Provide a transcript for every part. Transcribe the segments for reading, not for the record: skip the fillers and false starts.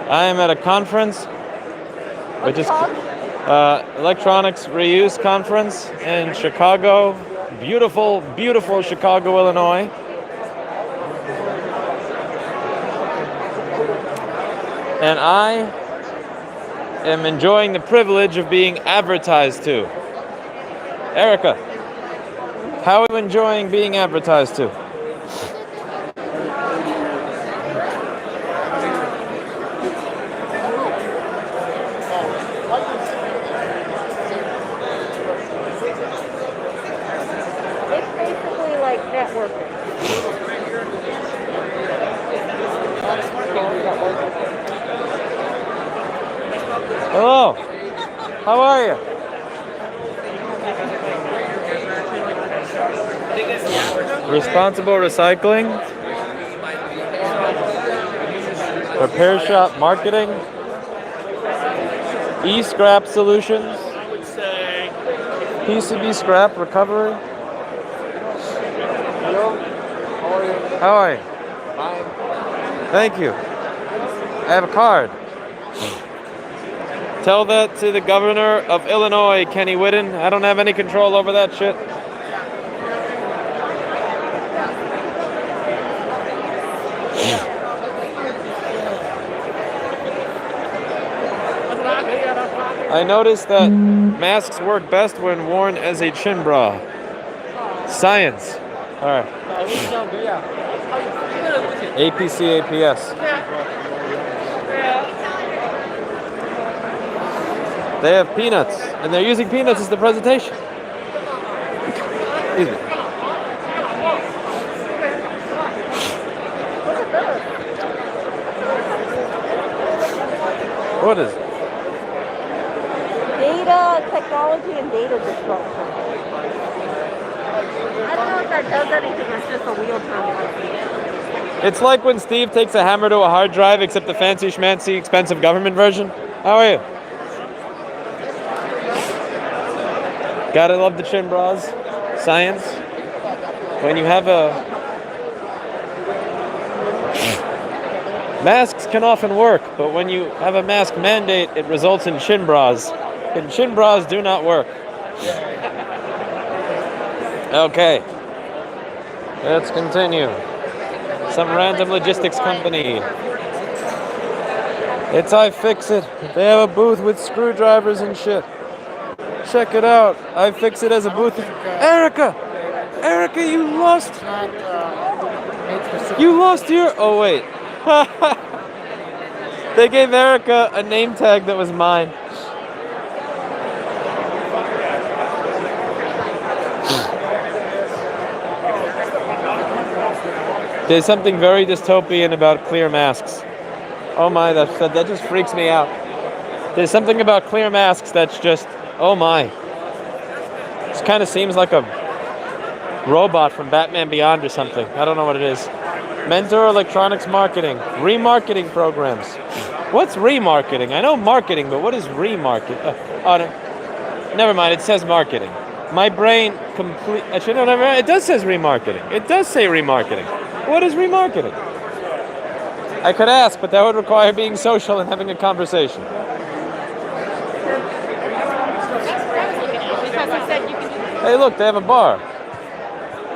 I am at a conference, which is Electronics Reuse Conference in Chicago. Beautiful, beautiful Chicago, Illinois. And I am enjoying the privilege of being advertised to. Erica, how are you enjoying being advertised to? It's basically like networking. Hello, how are you? Responsible recycling, repair shop marketing, e-scrap solutions, PCB scrap recovery. Hello, how are you? How are you? Fine. Thank you. I have a card. Tell that to the governor of Illinois, Kenny Whitten. I don't have any control over that shit. I noticed that masks work best when worn as a chin bra. Science. All right. APC, APS. They have peanuts, and they're using peanuts as the presentation. Excuse me. What is it? Data technology and data destruction. I don't know if that does anything. It's just a wheel term. It's like when Steve takes a hammer to a hard drive, except the fancy schmancy expensive government version. How are you? Gotta love the chin bras. Science. When you have a... Masks can often work, but when you have a mask mandate, it results in chin bras. And chin bras do not work. Okay. Let's continue. Some random logistics company. It's iFixit. They have a booth with screwdrivers and shit. Check it out. iFixit has a booth. Erica! Erica, you lost. You lost your... Oh, wait. They gave Erica a name tag that was mine. There's something very dystopian about clear masks. Oh my, that just freaks me out. There's something about clear masks that's just, oh my. This kind of seems like a robot from Batman Beyond or something. I don't know what it is. Mentor electronics marketing. Remarketing programs. What's remarketing? I know marketing, but what is remarket? No. Never mind, it says marketing. My brain it does say remarketing. It does say remarketing. What is remarketing? I could ask, but that would require being social and having a conversation. Hey, look, they have a bar.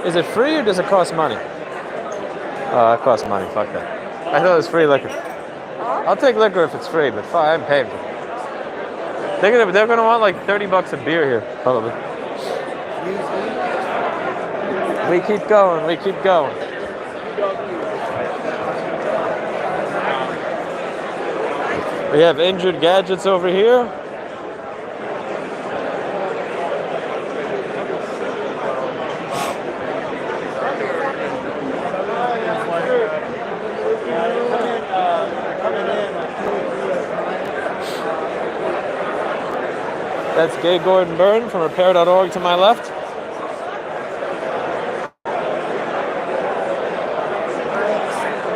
Is it free or does it cost money? Oh, it costs money. Fuck that. I thought it was free liquor. I'll take liquor if it's free, but fuck, I'm paying for it. They're gonna want like $30 a beer here, probably. We keep going. We keep going. We have injured gadgets over here. That's Gay Gordon Byrne from Repair.org to my left.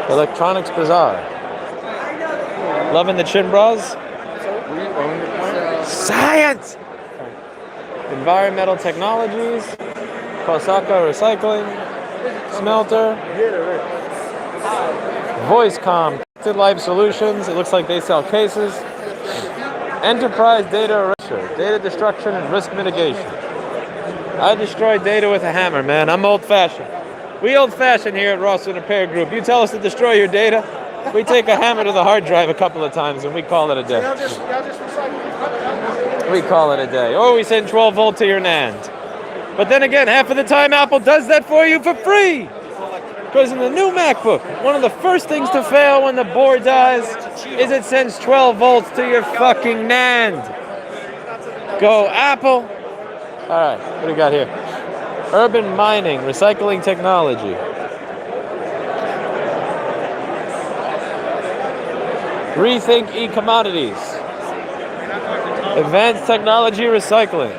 Electronics Bazaar. Loving the chin bras? Science! Environmental Technologies. Kosaka Recycling. Smelter. VoiceCom Connected Life Solutions. It looks like they sell cases. Enterprise Data Erasure, Data Destruction and Risk Mitigation. I destroy data with a hammer, man. I'm old-fashioned. We old-fashioned here at Ross and Repair Group. You tell us to destroy your data, we take a hammer to the hard drive a couple of times and we call it a day. We call it a day. Or we send 12 volt to your NAND. But then again, half of the time Apple does that for you for free. Because in the new MacBook, one of the first things to fail when the board dies is it sends 12 volts to your fucking NAND. Go Apple. All right, what do we got here? Urban mining, recycling technology. Rethink e-commodities. Advanced technology recycling.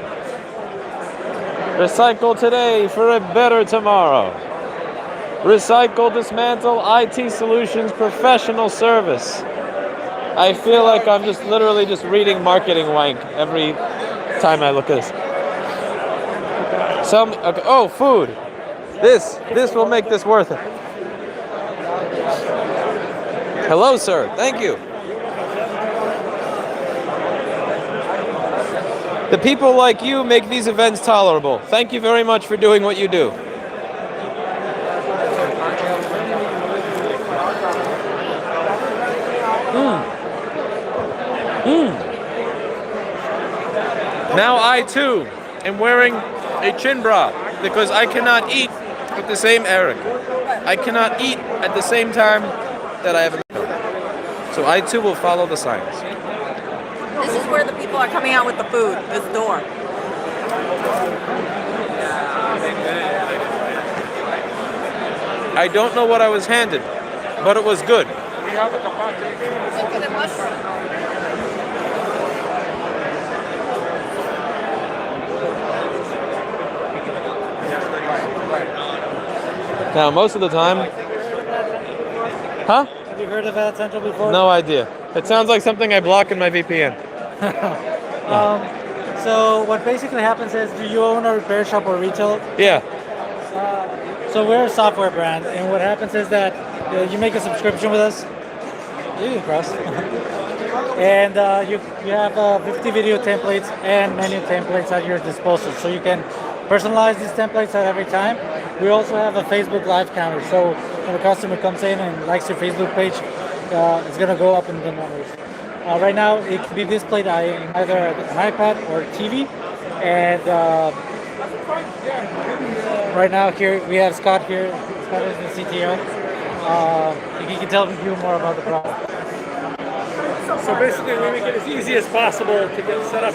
Recycle today for a better tomorrow. Recycle, dismantle, IT solutions, professional service. I feel like I'm just literally just reading marketing wank every time I look at this. Okay, oh, food. This will make this worth it. Hello, sir. Thank you. The people like you make these events tolerable. Thank you very much for doing what you do. Now I too am wearing a chin bra because I cannot eat with the same Eric. I cannot eat at the same time that I have a so I too will follow the signs. This is where the people are coming out with the food, this door. I don't know what I was handed, but it was good. Look at the mushroom. Now, most of the time... Huh? Have you heard of Ad Central before? No idea. It sounds like something I block in my VPN. So what basically happens is, do you own a repair shop or retail? Yeah. So we're a software brand, and what happens is that you make a subscription with us. You can cross. And you have 50 video templates and menu templates at your disposal, so you can personalize these templates at every time. We also have a Facebook Live counter, so when a customer comes in and likes your Facebook page, it's going to go up in the numbers. Right now, it can be displayed in either an iPad or TV. And right now, here we have Scott here. Scott is the CTO. He can tell you more about the product. So basically, we make it as easy as possible to get set up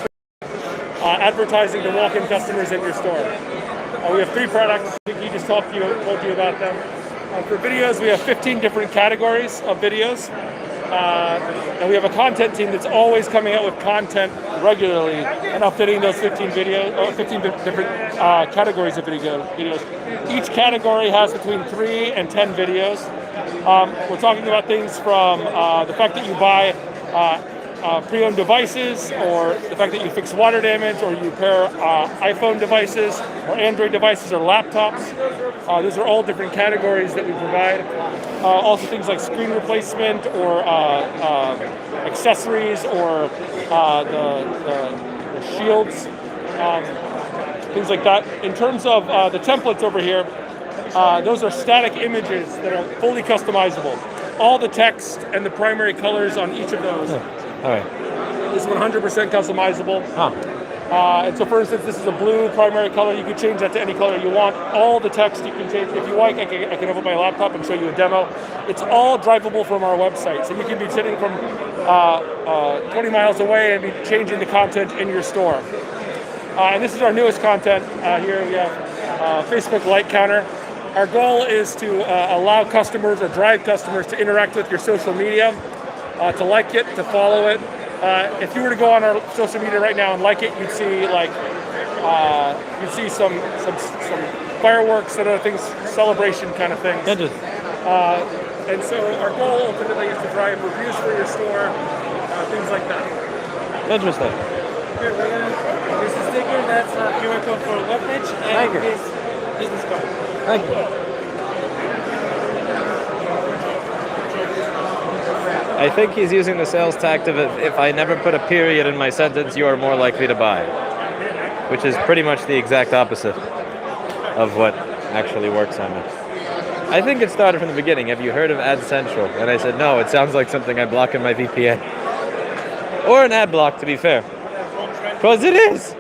advertising to walk-in customers at your store. We have 3 products. He just told you about them. For videos, we have 15 different categories of videos. And we have a content team that's always coming out with content regularly and updating those 15 different categories of videos. Each category has between 3 and 10 videos. We're talking about things from the fact that you buy pre-owned devices, or the fact that you fix water damage, or you repair iPhone devices, or Android devices, or laptops. Those are all different categories that we provide. Also things like screen replacement, or accessories, or the shields, things like that. In terms of the templates over here, those are static images that are fully customizable. All the text and the primary colors on each of those is 100% customizable. And so, for instance, this is a blue primary color. You can change that to any color you want. All the text you can change. If you like, I can open my laptop and show you a demo. It's all drivable from our website. So you can be sitting from 20 miles away and be changing the content in your store. And this is our newest content. Here we have Facebook like counter. Our goal is to allow customers or drive customers to interact with your social media, to like it, to follow it. If you were to go on our social media right now and like it, you'd see some fireworks and other things, celebration kind of things. And so our goal ultimately is to drive reviews for your store, things like that. Interesting. Here, there's a sticker that's a QR code for a webpage and his business card. Thank you. I think he's using the sales tactic of if I never put a period in my sentence, you are more likely to buy. Which is pretty much the exact opposite of what actually works on it. I think it started from the beginning. Have you heard of Ad Central? And I said, no, it sounds like something I block in my VPN. Or an ad block, to be fair. Because it is.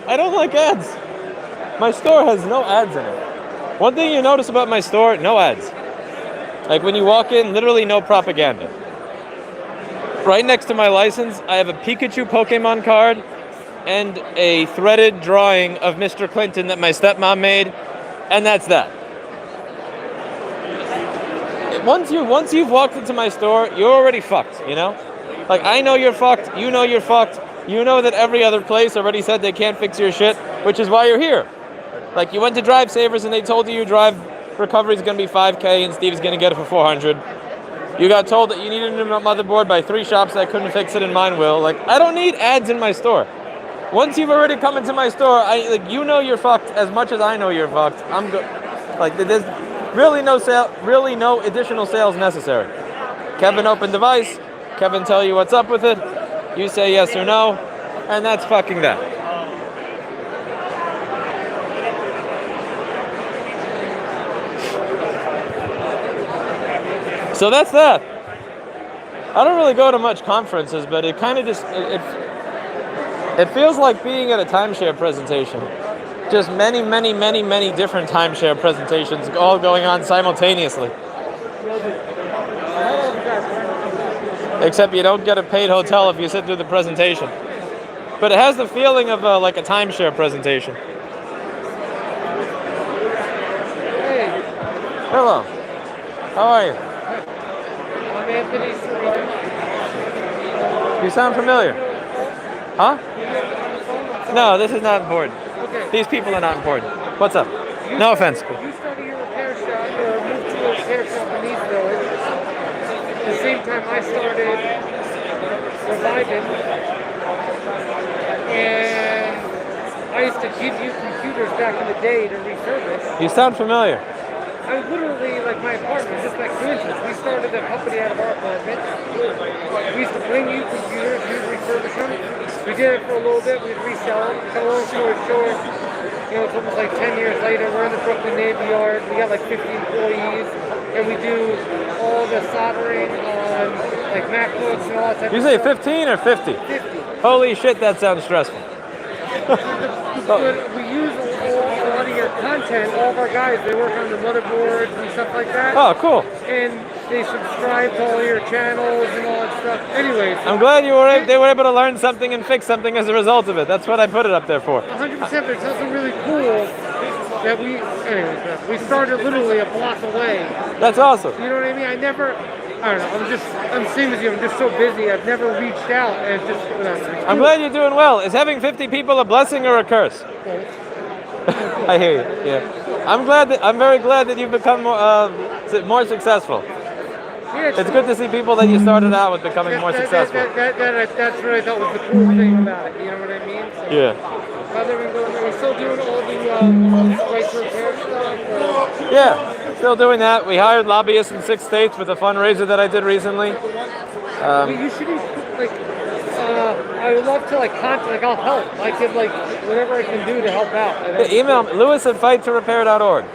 I don't like ads. My store has no ads in it. One thing you notice about my store, no ads. Like when you walk in, literally no propaganda. Right next to my license, I have a Pikachu Pokemon card and a threaded drawing of Mr. Clinton that my stepmom made, and that's that. Once you've walked into my store, you're already fucked, you know? Like, I know you're fucked, you know you're fucked, you know that every other place already said they can't fix your shit, which is why you're here. Like, you went to Drive Savers and they told you your drive recovery is going to be 5K and Steve's going to get it for 400. You got told that you needed a new motherboard by 3 shops that couldn't fix it and mine will. Like, I don't need ads in my store. Once you've already come into my store, you know you're fucked as much as I know you're fucked. I'm good. Like, there's really no additional sales necessary. Kevin open device, Kevin tell you what's up with it, you say yes or no, and that's fucking that. So that's that. I don't really go to much conferences, but it kind of just it feels like being at a timeshare presentation. Just many different timeshare presentations all going on simultaneously. Except you don't get a paid hotel if you sit through the presentation. But it has the feeling of like a timeshare presentation. Hey, Hello. How are you? I'm Anthony. You sound familiar. Huh? No, this is not important. Okay. These people are not important. What's up? No offense. You started your repair shop, or moved to a repair shop in East Village. At the same time I started Reviving. And I used to give you computers back in the day to refurbish. You sound familiar. I literally, like my apartment, just like coincidence. We started a company out of our apartment. We used to bring you computers, you'd refurbish them. We did it for a little bit, we'd resell them. Cut a long story short, it's almost like 10 years later, we're in the Brooklyn Navy Yard, we got like 50 employees, and we do all the soldering on like MacBooks and all that type You of say stuff. 15 or 50? 50. Holy shit, that sounds stressful. But we use a lot of your content, all of our guys, they work on the motherboards and stuff like that. Oh, cool. And they subscribe to all your channels and all that stuff. Anyways, I'm glad they were able to learn something and fix something as a result of it. That's what I put it up there for. 100%, but it's also really cool that we started literally a block away. That's awesome. You know what I mean? I don't know, I'm same as you, I'm just so busy, I've never reached out, and it's just, I'm glad you're doing well. Is having 50 people a blessing or a curse? I hear you. Yeah. I'm very glad that you've become more successful. Yeah, It's good to see people that you started out with becoming more successful. That's what I thought was the cool thing about it, you know what I mean? So, Yeah. other than we're still doing all the right to repair stuff. Yeah, still doing that. We hired lobbyists in 6 states with a fundraiser that I did recently. You should I would love to contact, I'll help. I could whatever I can do to help out. Email Lewis at fight2repair.org.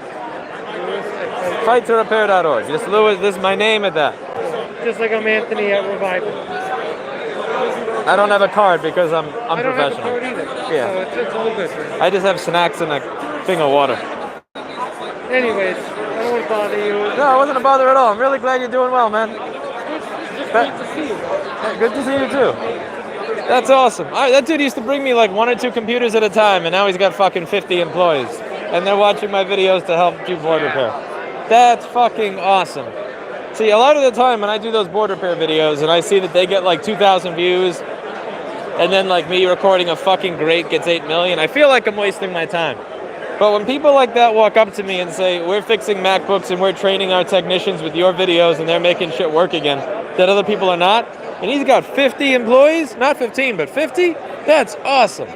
Fight2repair.org. Just Lewis, this is my name at that. Just like I'm Anthony at Revival. I don't have a card because I'm I don't have a unprofessional. card either. Yeah. So it's all good. I just have snacks and a thing of water. Anyways, I don't want to bother you. No, it wasn't a bother at all. I'm really glad you're doing well, man. Just great to see you. Hey, good to see you too. That's awesome. That dude used to bring me like 1 or 2 computers at a time, and now he's got fucking 50 employees. And they're watching my videos to help do board repair. That's fucking awesome. See, a lot of the time when I do those board repair videos and I see that they get like 2,000 views, and then like me recording a fucking great gets 8 million, I feel like I'm wasting my time. But when people like that walk up to me and say, we're fixing MacBooks and we're training our technicians with your videos and they're making shit work again, that other people are not, and he's got 50 employees, not 15, but 50, that's awesome.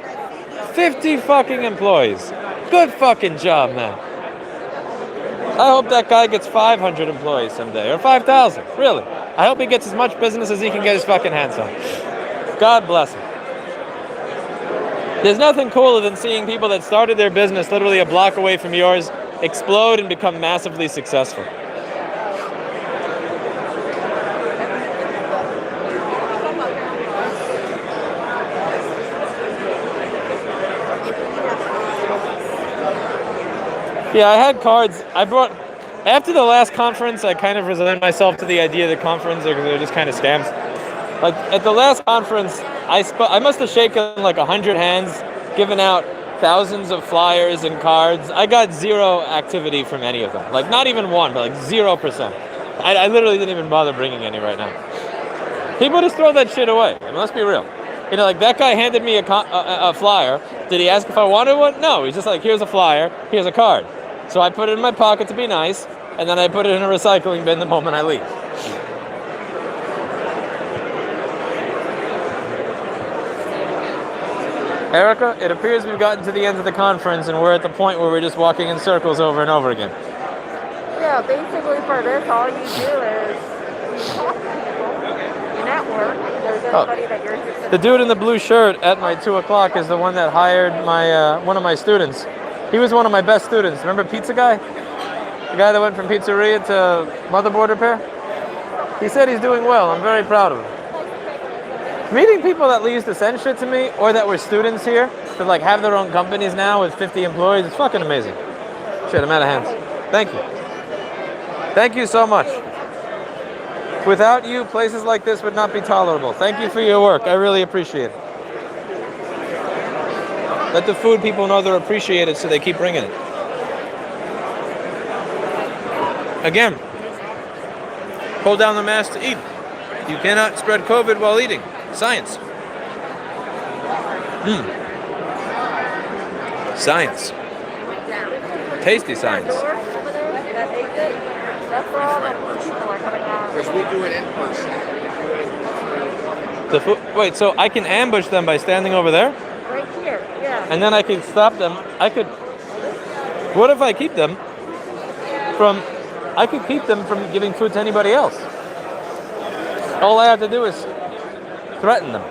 50 fucking employees. Good fucking job, man. I hope that guy gets 500 employees someday, or 5,000, really. I hope he gets as much business as he can get his fucking hands on. God bless him. There's nothing cooler than seeing people that started their business literally a block away from yours explode and become massively successful. Yeah, I had cards. After the last conference, I kind of resigned myself to the idea that conferences are just kind of scams. Like, at the last conference, I must have shaken like 100 hands, given out thousands of flyers and cards. I got zero activity from any of them. Like, not even one, but like 0%. I literally didn't even bother bringing any right now. People just throw that shit away. It must be real. You know, like, that guy handed me a flyer. Did he ask if I wanted one? No, he's just like, here's a flyer, here's a card. So I put it in my pocket to be nice, and then I put it in a recycling bin the moment I leave. Erica, it appears we've gotten to the end of the conference, and we're at the point where we're just walking in circles over and over again. Yeah, basically for this, all you do is you talk to people, you network. There's anybody that you're interested The dude in the blue shirt at my 2 o'clock is the one that hired my one of my students. He was one of my best students. Remember Pizza Guy? The guy that went from pizzeria to motherboard repair? He said he's doing well. I'm very proud of him. Meeting people that used to send shit to me or that were students here that like have their own companies now with 50 employees, it's fucking amazing. Shit, I'm out of hands. Thank you. Thank you so much. Without you, places like this would not be tolerable. Thank you for your work. I really appreciate it. Let the food people know they're appreciated so they keep bringing it. Again, hold down the mask to eat. You cannot spread COVID while eating. Science. Science. Tasty science. That's where all the people are coming out. Because we do it in person. Wait, so I can ambush them by standing over there? Right here, yeah. And then I can stop them. What if I keep them from giving food to anybody else? All I have to do is threaten them.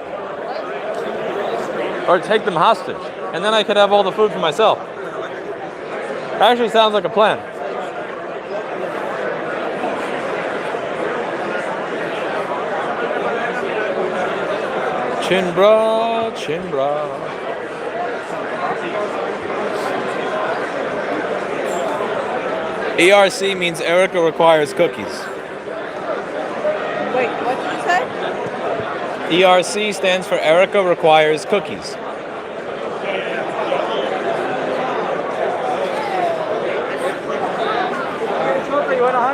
Or take them hostage. And then I could have all the food for myself. Actually sounds like a plan. Chin bra, chin bra. ERC means Erica requires cookies. Wait, what did you say? ERC stands for Erica requires cookies.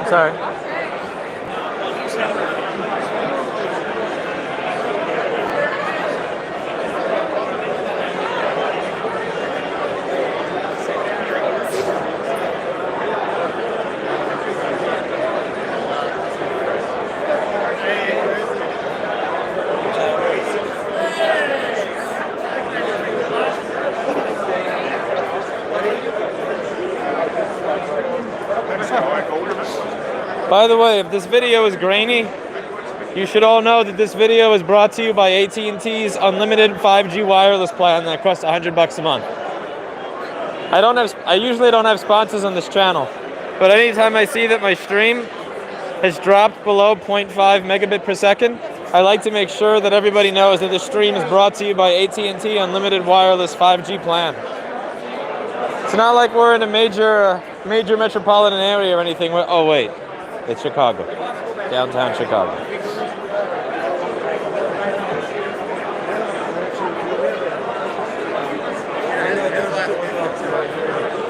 Sorry. By the way, if this video is grainy, you should all know that this video is brought to you by AT&T's unlimited 5G wireless plan that costs $100 a month. I usually don't have sponsors on this channel, but anytime I see that my stream has dropped below 0.5 megabit per second, I like to make sure that everybody knows that this stream is brought to you by AT&T unlimited wireless 5G plan. It's not like we're in a major metropolitan area or anything. Oh wait. It's Chicago, downtown Chicago.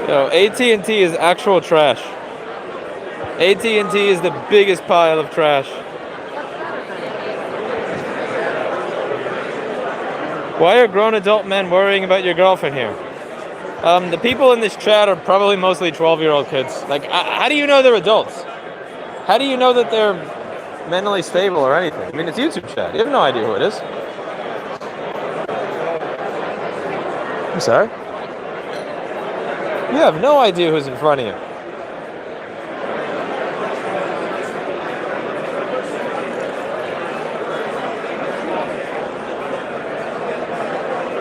So AT&T is actual trash. AT&T is the biggest pile of trash. Why are grown adult men worrying about your girlfriend here? The people in this chat are probably mostly 12-year-old kids. Like, how do you know they're adults? How do you know that they're mentally stable or anything? I mean, it's YouTube chat. You have no idea who it is. I'm sorry? You have no idea who's in front of you.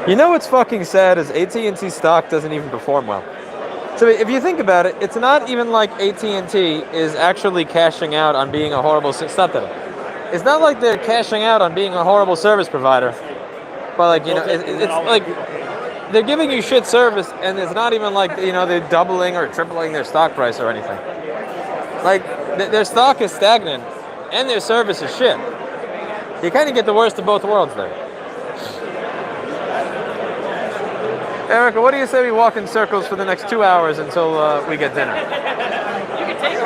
You know what's fucking sad is AT&T stock doesn't even perform well. So if you think about it, it's not even like AT&T is actually cashing out on being a horrible. It's not like they're cashing out on being a horrible service provider. But like it's like they're giving you shit service, and it's not even like they're doubling or tripling their stock price or anything. Like their stock is stagnant, and their service is shit. You kind of get the worst of both worlds there. Erica, what do you say we walk in circles for the next 2 hours until we get dinner? You can take a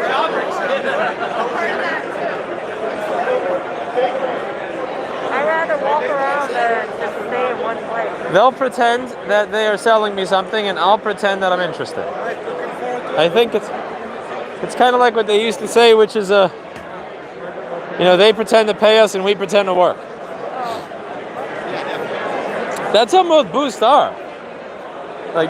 I'd rather walk around than just stay in one place. They'll pretend that they are selling me something, and I'll pretend that I'm interested. I think it's kind of like what they used to say, which is they pretend to pay us and we pretend to work. That's how most boosts are. Like,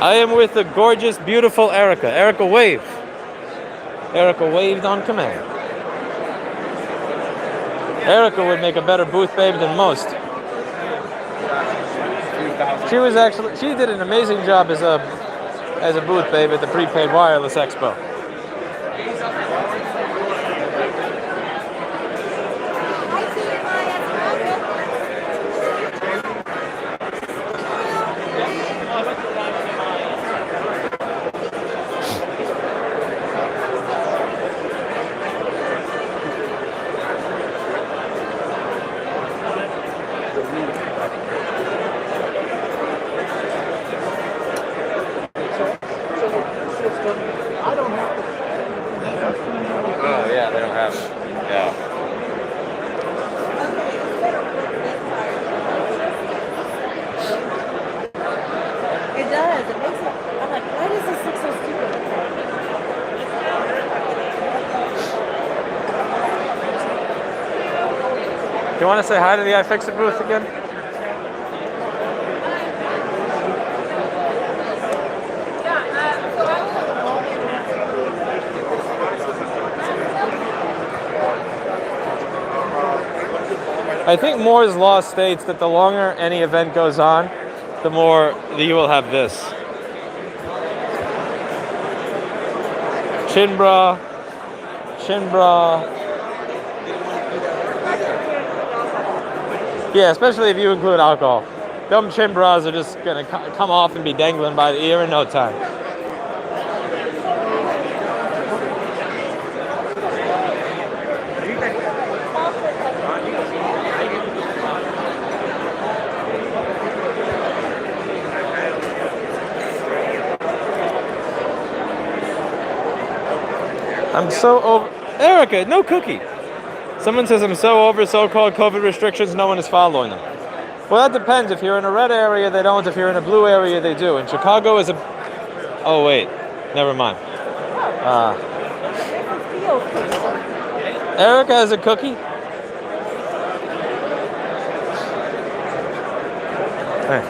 I am with the gorgeous, beautiful Erica. Erica, wave. Erica waved on command. Erica would make a better booth babe than most. She did an amazing job as a booth babe at the Prepaid Wireless Expo. You want to say hi to the iFixit booth again? I think Moore's Law states that the longer any event goes on, the more you will have this. Chin bra. Yeah, especially if you include alcohol. Dumb chin bras are just gonna come off and be dangling by the ear in no time. I'm so over. Erica, no cookie. Someone says I'm so over so-called COVID restrictions, no one is following them. Well, that depends. If you're in a red area, they don't. If you're in a blue area, they do. And Chicago is a... Oh, wait. Never mind. Erica has a cookie? Hey.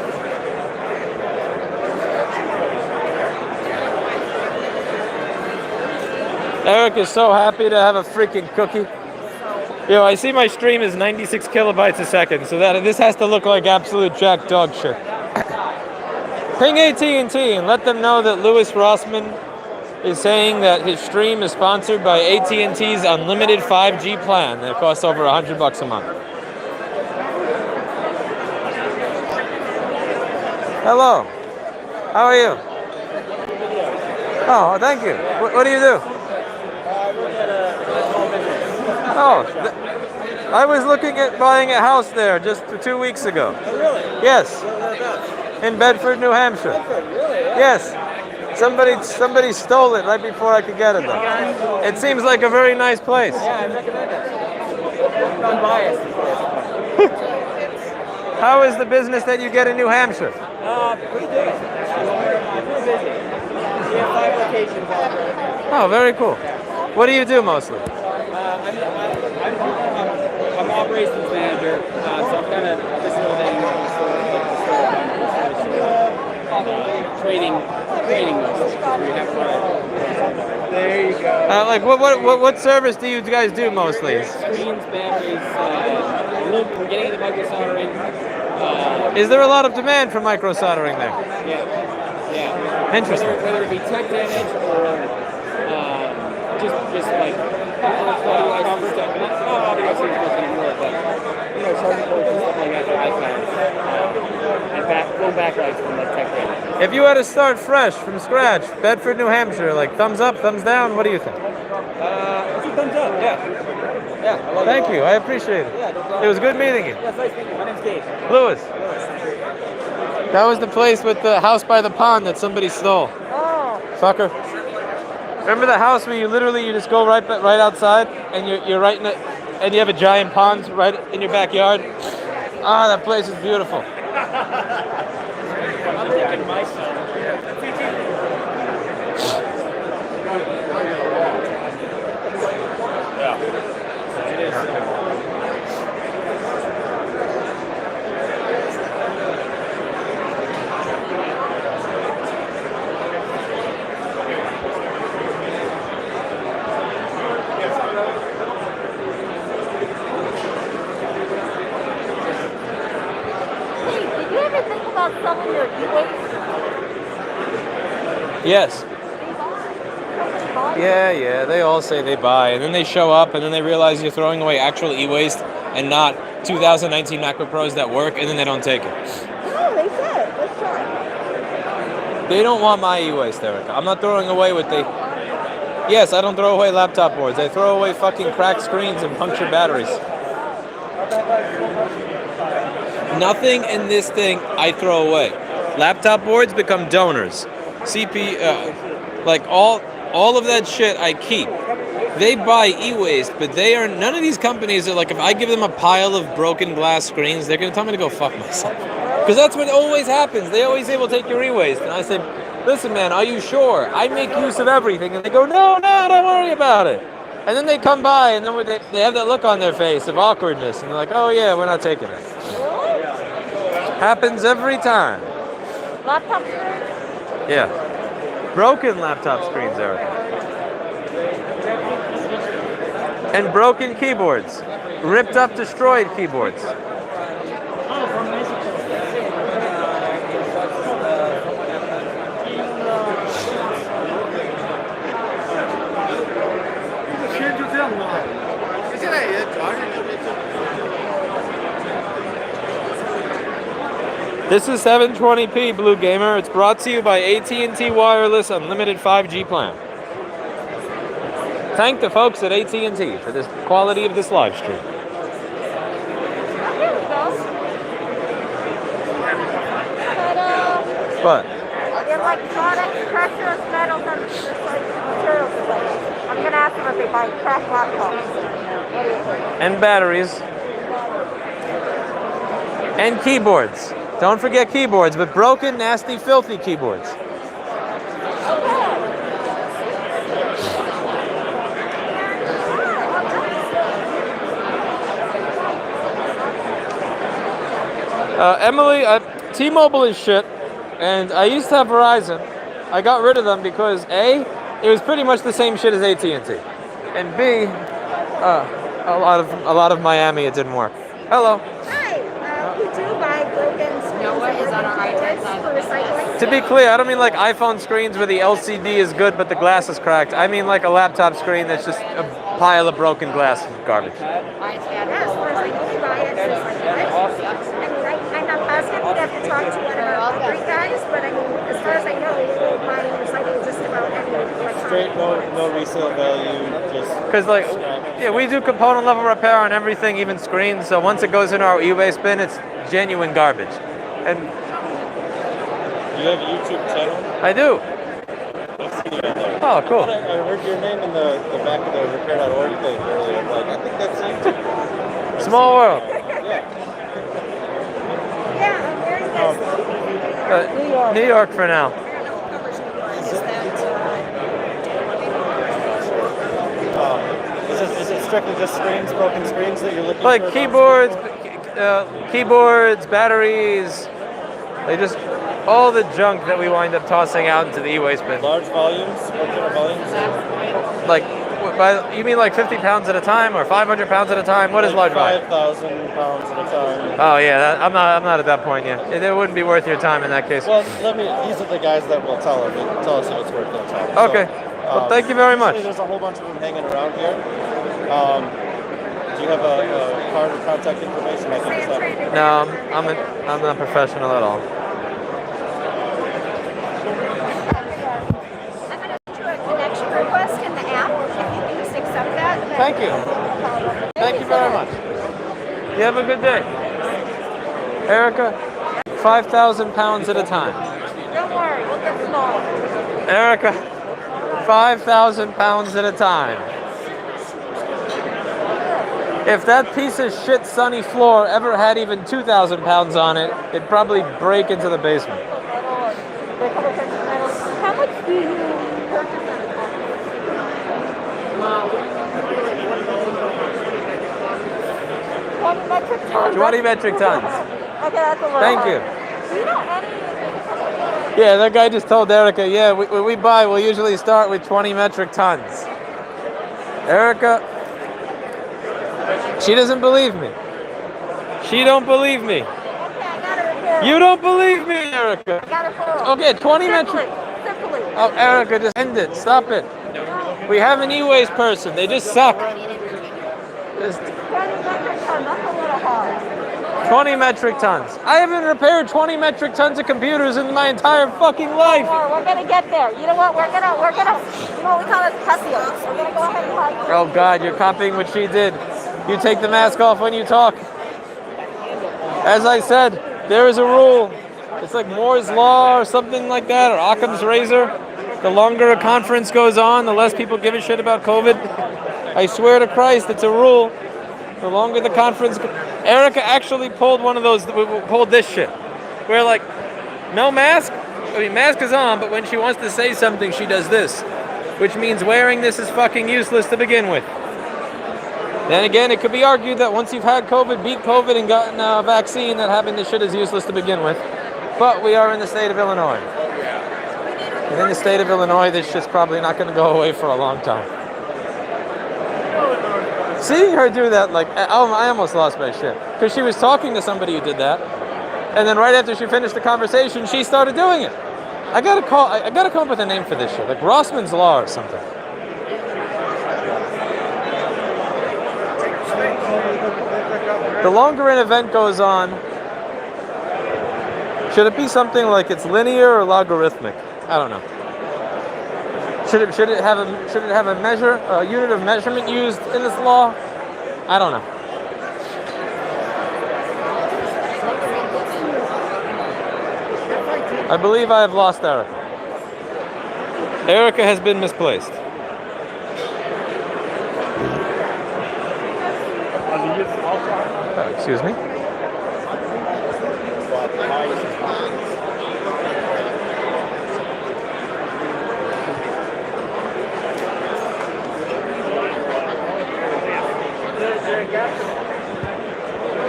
Eric is so happy to have a freaking cookie. Yo, I see my stream is 96 kilobytes a second, so that this has to look like absolute jack dog shit. Ping AT&T and let them know that Louis Rossman is saying that his stream is sponsored by AT&T's unlimited 5G plan that costs over $100 a month. Hello. How are you? Oh, thank you. What do you do? Oh, I was looking at buying a house there just 2 weeks ago. Oh, really? Yes. In Bedford, New Hampshire. Bedford, really? Yes. Somebody stole it right before I could get it though. It seems like a very nice place. Yeah, I recommend it. Unbiased. How is the business that you get in New Hampshire? Pretty good. Pretty busy. We have 5 locations out there. Oh, very cool. What do you do mostly? I'm operations manager, so I'm kind of facilitating training. We have There you go. Like what service do you guys do mostly? Screens, batteries, we're getting into micro soldering. Is there a lot of demand for micro soldering there? Yeah. Interesting. Whether it be tech damage or just like audio stuff. Not audio stuff anymore, but charging ports and stuff like that for iPads. And low backlights from like tech damage. If you had to start fresh from scratch, Bedford, New Hampshire, like thumbs up, thumbs down, what do you think? It's a thumbs up, yeah. Yeah, I like Thank you, I appreciate it. Yeah, no problem. It was good meeting you. Yeah, it's nice meeting you. My name's Dave. Lewis. That was the place with the house by the pond that somebody stole. Oh, Fucker. Remember the house where you just go right outside and you're right in it, and you have a giant pond right in your backyard? Ah, that place is beautiful. I'm thinking myself. It is. hey, did you ever think about selling your e-waste? Yes. Yeah, they all say they buy, and then they show up, and then they realize you're throwing away actual e-waste and not 2019 Macro Pros that work, and then they don't take it. No, they said. Let's try. They don't want my e-waste, Erica. I'm not throwing away what they... Yes, I don't throw away laptop boards. I throw away fucking cracked screens and punctured batteries. Nothing in this thing I throw away. Laptop boards become donors. Like all of that shit I keep. They buy e-waste, but none of these companies are like, if I give them a pile of broken glass screens, they're gonna tell me to go fuck myself. Because that's what always happens. They always say, we'll take your e-waste. And I say, listen man, are you sure? I make use of everything. And they go, no, don't worry about it. And then they come by and then they have that look on their face of awkwardness. And they're like, oh yeah, we're not taking it. Happens every time. Laptop screen? Yeah. Broken laptop screens, Erica. And broken keyboards. Ripped up, destroyed keyboards. This is 720p Blue Gamer. It's brought to you by AT&T Wireless Unlimited 5G plan. Thank the folks at AT&T for this quality of this live stream. Here we go. But electronics, precious metals, and materials. I'm going to ask them if they buy cracked laptops. What do you think? and batteries and keyboards. Don't forget keyboards, but broken, nasty, filthy keyboards. Emily, T-Mobile is shit, and I used to have Verizon. I got rid of them because A, it was pretty much the same shit as AT&T, and B, a lot of Miami, it didn't work. Hello. Hi, we do buy broken screens. Noah is on our right side for recycling. To be clear, I don't mean like iPhone screens where the LCD is good but the glass is cracked. I mean like a laptop screen that's just a pile of broken glass and garbage. Yes, for recycling, buy it. I'm not positive. We'd have to talk to one of our great guys, but I mean, as far as I know, we'll buy and recycle just about any electronic. Straight, no resale value, just... Because like, yeah, we do component level repair on everything, even screens. So once it goes in our e-waste bin, it's genuine garbage. And You have a YouTube channel? I do. I've seen you in there. Oh, cool. I heard your name in the back of the repair.org thing earlier. I'm like, I think that's YouTube. Small world. Yeah. Yeah, where is this? New York for now. Is it strictly just screens, broken screens that you're looking Like for? keyboards, batteries. They just all the junk that we wind up tossing out into the e-waste bin. Large volumes? What kind of volumes? Like, you mean like 50 pounds at a time or 500 pounds at a time? What is large volume? 5,000 pounds at a time. Oh yeah, I'm not at that point yet. It wouldn't be worth your time in that case. Well, these are the guys that will tell us if it's worth their time. Okay. So, well, thank you very much. There's a whole bunch of them hanging around here. Do you have a card or contact information? I can just have. No, I'm not professional at all. I'm going to do a connection request in the app. If you can just accept that. Thank you. Thank you very much. You have a good day. Erica, 5,000 pounds at a time. Don't worry, we'll get smaller. Erica, 5,000 pounds at a time. If that piece of shit sunny floor ever had even 2,000 pounds on it, it'd probably break into the basement. How much do you purchase on a 20 metric tons. 20 metric tons. Okay, that's a lot. Thank you. Do you know any? Yeah, that guy just told Erica, yeah, when we buy, we'll usually start with 20 metric tons. Erica, she doesn't believe me. She don't believe me. Okay, I got it repaired. You don't believe me, Erica. I got it for Okay, 20 metric. Simply. Oh, Erica, just end it. Stop it. We have an e-waste person. They just suck. Just 20 metric tons, that's a little hard. 20 metric tons. I haven't repaired 20 metric tons of computers in my entire fucking life. We're gonna get there. You know what? We're gonna, you know what we call it, Hessians. We're gonna go ahead and hug. Oh God, you're copying what she did. You take the mask off when you talk. As I said, there is a rule. It's like Moore's Law or something like that, or Occam's Razor. The longer a conference goes on, the less people give a shit about COVID. I swear to Christ, it's a rule. The longer the conference Erica actually pulled one of those, pulled this shit. Where like, no mask? I mean, mask is on, but when she wants to say something, she does this. Which means wearing this is fucking useless to begin with. Then again, it could be argued that once you've had COVID, beat COVID, and gotten a vaccine, that having this shit is useless to begin with. But we are in the state of Illinois. And in the state of Illinois, this shit's probably not going to go away for a long time. Seeing her do that, like, oh, I almost lost my shit. Because she was talking to somebody who did that. And then right after she finished the conversation, she started doing it. I gotta come up with a name for this shit. Like Rossman's Law or something. The longer an event goes on, should it be something like it's linear or logarithmic? I don't know. Should it have a measure, a unit of measurement used in this law? I don't know. I believe I have lost Erica. Erica has been misplaced. Excuse me.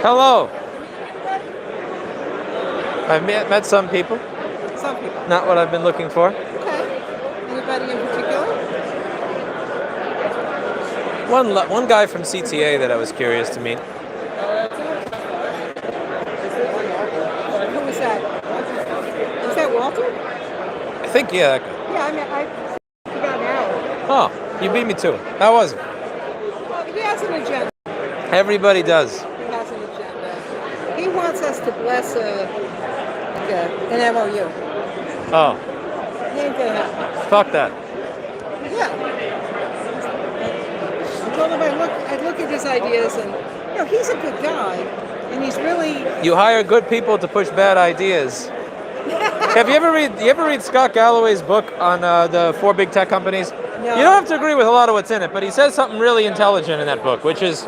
Hello. I've met some people. Some people. Not what I've been looking for. Okay. Anybody in particular? One guy from CTA that I was curious to meet. Who was that? Was that Walter? I think, yeah. Yeah, I mean, I forgot now. Oh, you beat me to it. How was it? Well, he has an agenda. Everybody does. He has an agenda. He wants us to bless an MOU. Oh, He ain't gonna happen. fuck that. Yeah. I told him I'd look at his ideas, and you know, he's a good guy, and he's really. You hire good people to push bad ideas. Have you ever read Scott Galloway's book on the 4 big tech companies? No. You don't have to agree with a lot of what's in it, but he says something really intelligent in that book, which is,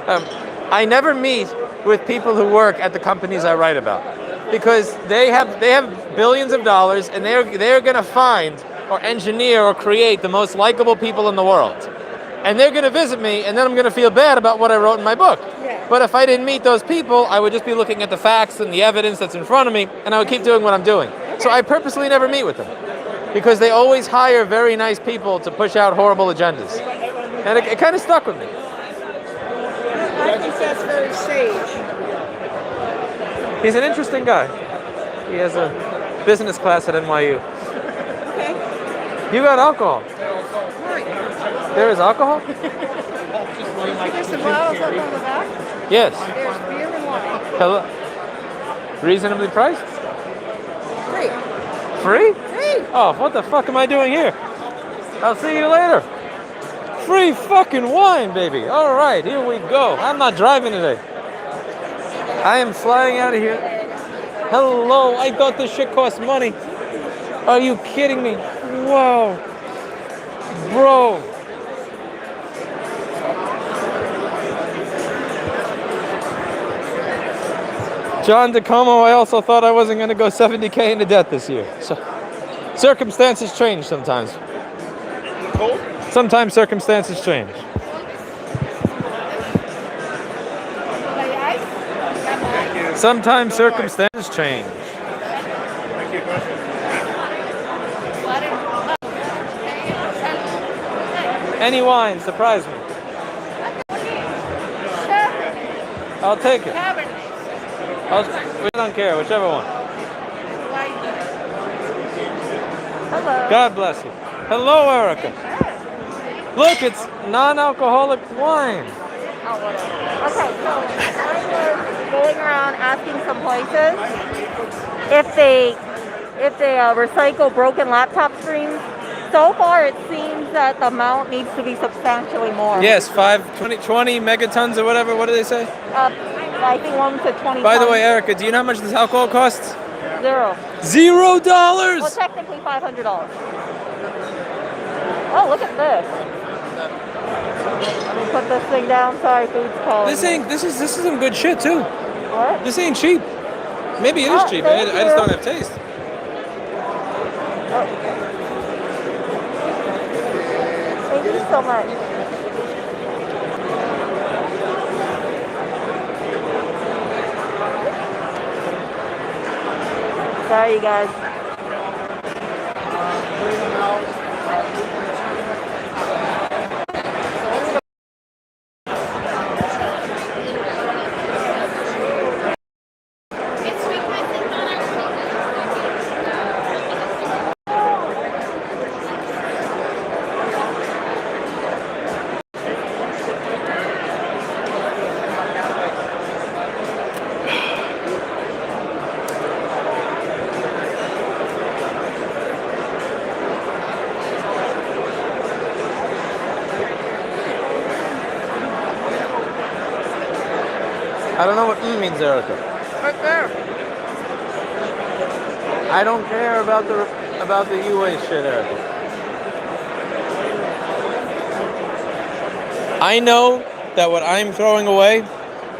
I never meet with people who work at the companies I write about, because they have billions of dollars, and they're going to find or engineer or create the most likable people in the world. And they're going to visit me, and then I'm going to feel bad about what I wrote in my book. Yeah. But if I didn't meet those people, I would just be looking at the facts and the evidence that's in front of me, and I would keep doing what I'm doing. So I purposely never meet with them. because they always hire very nice people to push out horrible agendas. And it kind of stuck with me. I think that's very sage. He's an interesting guy. He has a business class at NYU. Okay. You got alcohol. Right. There is alcohol? There's some bottles up on the back. Yes. There's beer and wine. Hello. Reasonably priced? Free. Free? Free. Oh, what the fuck am I doing here? I'll see you later. Free fucking wine, baby. All right, here we go. I'm not driving today. I am flying out of here. Hello, I thought this shit cost money. Are you kidding me? Whoa. Bro. John DeComo, I also thought I wasn't going to go 70K into debt this year. So, circumstances change sometimes. Sometimes circumstances change. Sometimes circumstances change. Any wine, surprise me. I'll take it. We don't care, whichever one. Hello. God bless you. Hello, Erica. Look, it's non-alcoholic wine. Oh, whatever. Okay, so I was going around asking some places if they recycle broken laptop screens. So far, it seems that the amount needs to be substantially more. Yes, 20 megatons or whatever. What do they say? I think 1 to 20. By the tons. way, Erica, do you know how much this alcohol costs? $0. $0. Well, technically $500. Oh, look at this. Let me put this thing down. Sorry, food's calling. This is some good shit too. What? This ain't cheap. Maybe it is cheap. I just don't have taste. Thank you so much. Sorry, you guys. I don't know what means, Erica. Right there. I don't care about the e-waste shit, Erica. I know that what I'm throwing away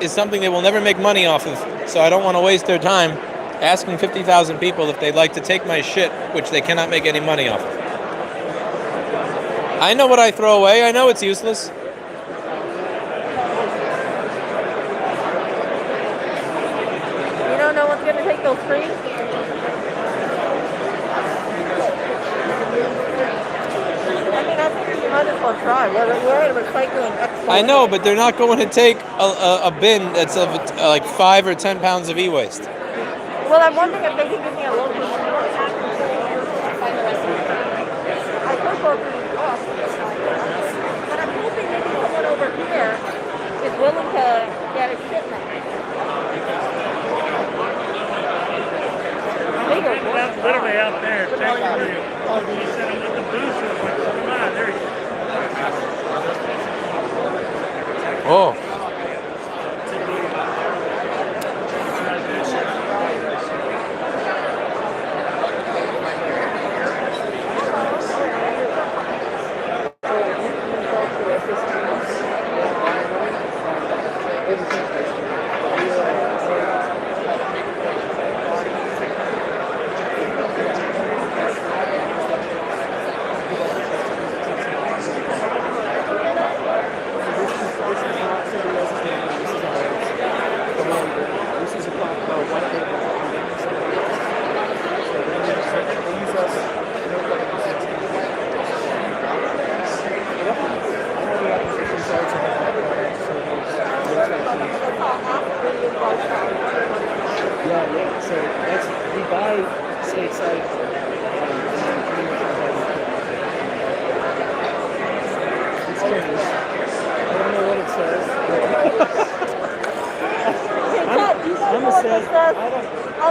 is something they will never make money off of, so I don't want to waste their time asking 50,000 people if they'd like to take my shit, which they cannot make any money off of. I know what I throw away. I know it's useless. You don't know what's going to take those screens? I mean, I think you might as well try. We're at a recycling expo. I know, but they're not going to take a bin that's of like 5 or 10 pounds of e-waste. Well, I'm wondering if they can give me a little bit more. I could go through the cost. But I'm hoping maybe someone over here is willing to get a shipment. That's literally out there. Technically, he said I'm at the booth. So I'm like, come on, there you go. Oh.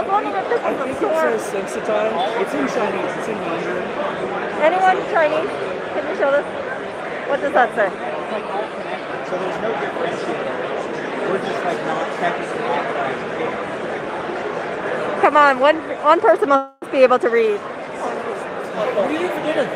was wondering if this was a store. Sensitized. It's in Chinese. It's in Mandarin. Anyone Chinese? Can you show this? What does that say? So there's no difference. We're just like not technically authorized. Come on, one person must be able to read. What are you doing?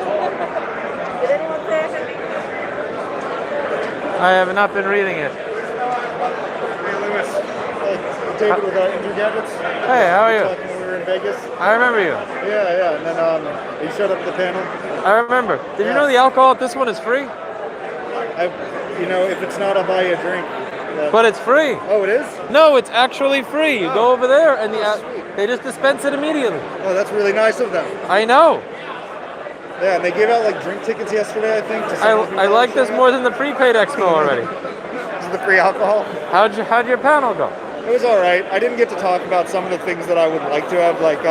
Did anyone say anything? I have not been reading it. Hey, Lewis. Hey, David with Andrew Gadgets. Hey, how are you? Talking when we were in Vegas. I remember you. Yeah. And then you showed up at the panel. I remember. Did you know the alcohol at this one is free? If it's not, I'll buy you a drink. But it's free. Oh, it is? No, it's actually free. You go over there and sweet. they just dispense it immediately. Oh, that's really nice of them. I know. Yeah, and they gave out like drink tickets yesterday, I think. To some people I that like this showed more up. than the prepaid expo already. This is the free alcohol. How'd your panel go? It was all right. I didn't get to talk about some of the things that I would like to have. Like,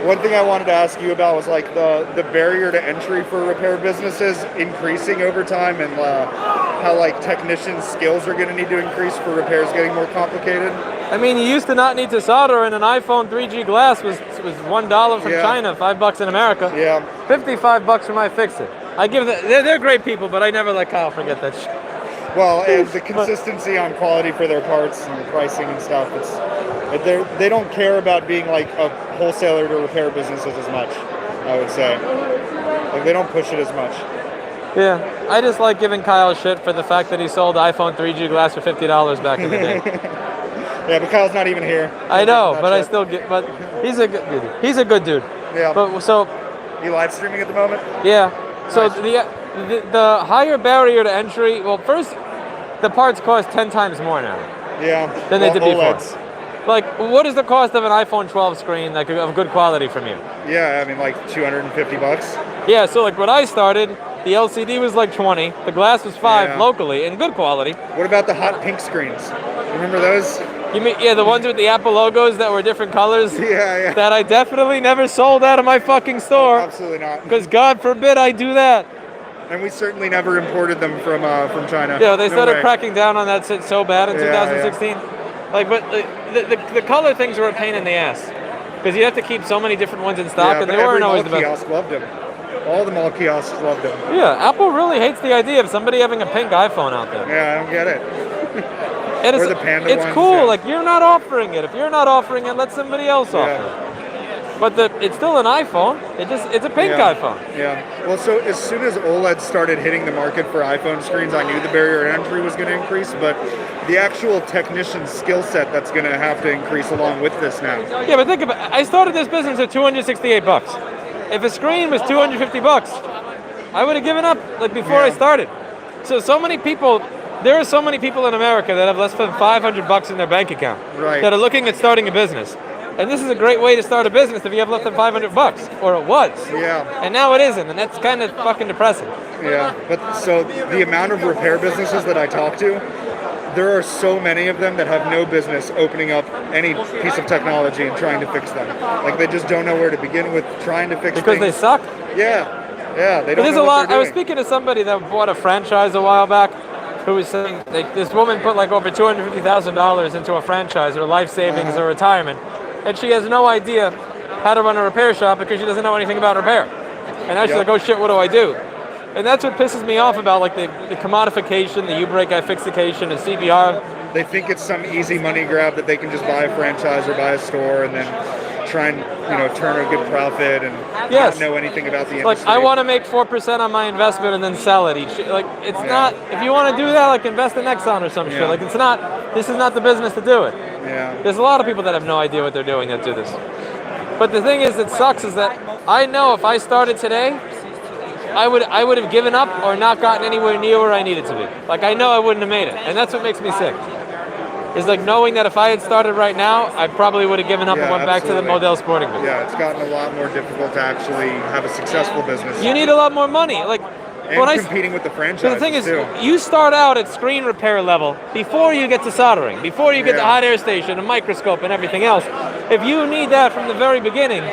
one thing I wanted to ask you about was like the barrier to entry for repair businesses increasing over time, and how like technicians' skills are going to need to increase for repairs getting more complicated. I mean, you used to not need to solder, and an iPhone 3G glass was $1 from Yeah. China, $5 in America. Yeah. $55 from iFixit. I give that. They're great people, but I never let Kyle forget that shit. Well, and the consistency on quality for their parts and pricing and stuff, they don't care about being like a wholesaler to repair businesses as much, I would say. Like, they don't push it as much. Yeah, I just like giving Kyle shit for the fact that he sold iPhone 3G glass for $50 back in the day. Yeah, but Kyle's not even here. I know, Not but I yet. still get. But he's a good dude. He's a good dude. Yeah. But so You live streaming at the moment? yeah. So Nice. the higher barrier to entry. Well, first, the parts cost 10 times more now Yeah. than they did before. OLEDs. Like, what is the cost of an iPhone 12 screen, like of good quality from you? Yeah, I mean like $250. Yeah. So like when I started, the LCD was like 20. The glass was 5 Yeah. locally in good quality. What about the hot pink screens? Remember those? You mean the ones with the Apple logos that were different colors? Yeah. That I definitely never sold out of my fucking store. Absolutely not. Because God forbid I do that. And we certainly never imported them from China. Yeah, they No started way. cracking down on that shit so bad in Yeah, 2016. Like, but the color things were a pain in the ass. Because you have to keep so many different ones in stock, Yeah, and but they weren't every always mall the best. kiosk loved them. All the mall kiosks loved them. Yeah, Apple really hates the idea of somebody having a pink iPhone out there. Yeah, I don't get it. And Or the Panda it's ones, cool, yeah. like you're not offering it. If you're not offering it, let somebody else offer Yeah. it. But it's still an iPhone. It's a pink Yeah. iPhone. Yeah. Well, so as soon as OLED started hitting the market for iPhone screens, I knew the barrier to entry was going to increase, but the actual technician skill set that's going to have to increase along with this now. Yeah, but think about it. I started this business at $268. If a screen was $250, I would have given up like before I Yeah. started. So many people, there are so many people in America that have less than $500 in their bank account Right. that are looking at starting a business. And this is a great way to start a business if you have less than $500, or it was. Yeah. And now it isn't, and that's kind of fucking depressing. Yeah. But so the amount of repair businesses that I talk to, there are so many of them that have no business opening up any piece of technology and trying to fix them. Like they just don't know where to begin with trying to fix Because they things. suck. Yeah. Yeah. They But don't there's know a what lot. they're I was doing. speaking to somebody that bought a franchise a while back, who was saying like, this woman put like over $250,000 into a franchise, or life savings, or retirement, and she has no idea how to run a repair shop because she doesn't know anything about repair. And now she's Yep. like, oh shit, what do I do? And that's what pisses me off about like the commodification, the U-break, I-fixication, and CBR. They think it's some easy money grab that they can just buy a franchise or buy a store and then try and turn a good profit and Yes. not know anything about the Like, industry. I want to make 4% on my investment and then sell it each. Like, it's not. If you want to do that, like invest in Exxon or some Yeah. shit. Like, it's not. This is not the business to do it. Yeah. There's a lot of people that have no idea what they're doing that do this. But the thing is, it sucks is that I know if I started today, I would have given up or not gotten anywhere near where I needed to be. Like I know I wouldn't have made it, and that's what makes me sick. Is like knowing that if I had started right now, I probably would have given up and went back to the Model Sporting business. Yeah, it's gotten a lot more difficult to actually have a successful business. You need a lot more money. Like and competing with the franchises. The thing is, too. you start out at screen repair level before you get to soldering, before you get to hot air station, a microscope, and everything else. If you need that from the very beginning,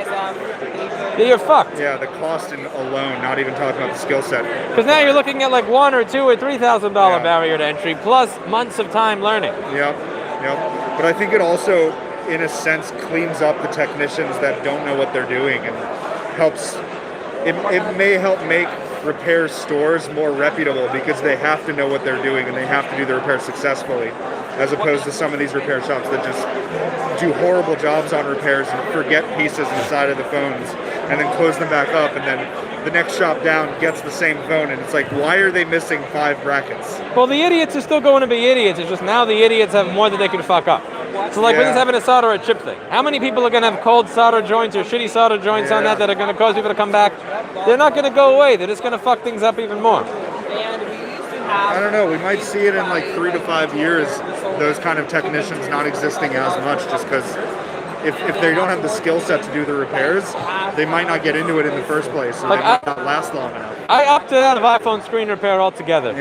you're fucked. Yeah, the cost alone, not even talking about the skill set. Because now you're looking at like $1,000 or $2,000 or $3,000 barrier to entry, plus months of time learning. Yep. But I think it also, in a sense, cleans up the technicians that don't know what they're doing and helps. It may help make repair stores more reputable because they have to know what they're doing and they have to do the repair successfully, as opposed to some of these repair shops that just do horrible jobs on repairs and forget pieces inside of the phones and then close them back up, and then the next shop down gets the same phone, and it's like, why are they missing 5 brackets? Well, the idiots are still going to be idiots. It's just now the idiots have more that they can fuck up. So like we're just having a solder a chip thing. How many people are going to have cold solder joints or shitty solder joints on that are going to cause people to come back? They're not going to go away. They're just going to fuck things up even more. I don't know. We might see it in like 3 to 5 years, those kind of technicians not existing as much, just because if they don't have the skill set to do the repairs, they might not get into it in the first place, or like they might not last long enough. I opted out of iPhone screen repair altogether.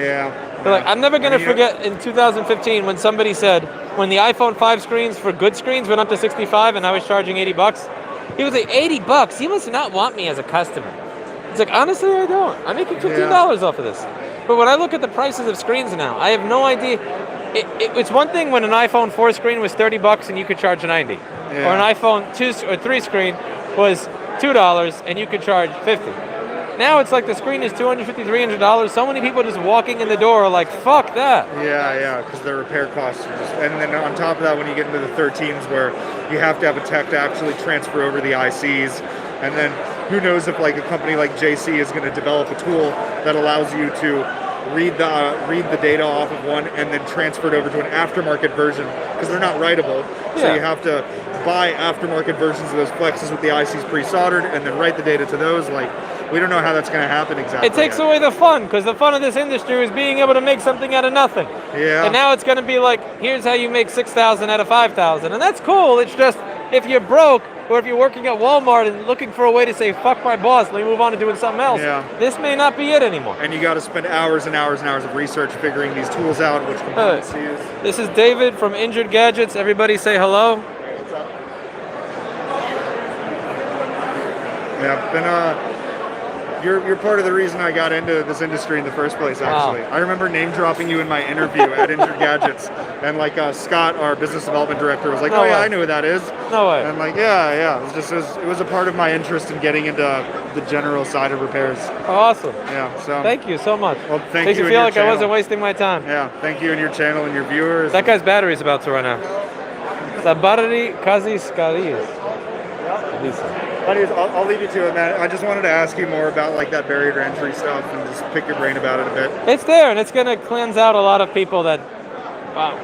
But like, I'm never going to forget in 2015 when somebody said, when the iPhone 5 screens for good screens went up to 65 and I was charging $80, he was like, $80? You must not want me as a customer. It's like, honestly, I don't. I'm making $15 off of this. But when I look at the prices of screens now, I have no idea. It's one thing when an iPhone 4 screen was $30 and you could charge $90. Or an iPhone 2 or 3 screen was $2 and you could charge $50. Now it's like the screen is $250, $300. So many people just walking in the door are like, fuck that. Yeah, because their repair costs are just, and then on top of that, when you get into the 13s where you have to have a tech to actually transfer over the ICs, and then who knows if like a company like JC is going to develop a tool that allows you to read the data off of one and then transfer it over to an aftermarket version, because they're not writable. So you have to buy aftermarket versions of those flexes with the ICs pre-soldered and then write the data to those. Like, we don't know how that's going to happen exactly. It takes away the fun, because the fun of this industry is being able to make something out of nothing. And now it's going to be like, here's how you make 6,000 out of 5,000. And that's cool. It's just, if you're broke, or if you're working at Walmart and looking for a way to say, fuck my boss, let me move on to doing something else, this may not be it anymore. And you got to spend hours and hours and hours of research figuring these tools out, which components to use. This is David from Injured Gadgets. Everybody say hello. What's up? Yeah, you're part of the reason I got into this industry in the first place, actually. Wow. I remember name dropping you in my interview at Injured Gadgets, and like Scott, our business development director, was like, "Oh yeah, I know who that is." No way. And I'm like, yeah. It was a part of my interest in getting into the general side of repairs. Awesome. Yeah. So thank you so much. Well, thank Makes you. You feel like I wasn't wasting my time. Yeah. Thank you and your channel and your viewers. That guy's battery's about to run out. The battery casi scaries. Anyways, I'll leave you to it, man. I just wanted to ask you more about like that barrier to entry stuff and just pick your brain about it a bit. It's there, and it's going to cleanse out a lot of people that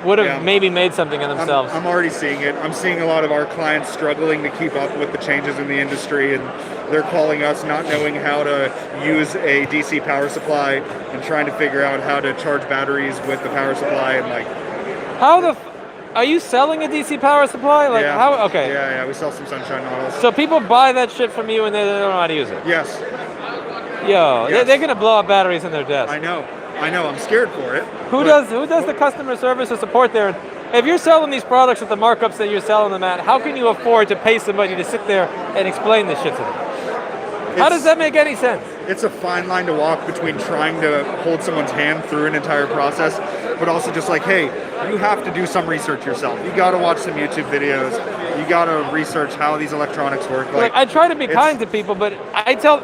would have maybe made something of themselves. I'm already seeing it. I'm seeing a lot of our clients struggling to keep up with the changes in the industry, and they're calling us not knowing how to use a DC power supply and trying to figure out how to charge batteries with the power supply and like. Are you selling a DC power supply? Like how? Okay. Yeah. We sell some sunshine models. So people buy that shit from you and they don't know how to use it. Yes. Yo, they're gonna blow up batteries in their desk. I know. I'm scared for it. Who does the customer service or support there? If you're selling these products at the markups that you're selling them at, how can you afford to pay somebody to sit there and explain this shit to them? How does that make any sense? It's a fine line to walk between trying to hold someone's hand through an entire process, but also just like, hey, you have to do some research yourself. You got to watch some YouTube videos. You got to research how these electronics work. Like, I try to be kind to people, but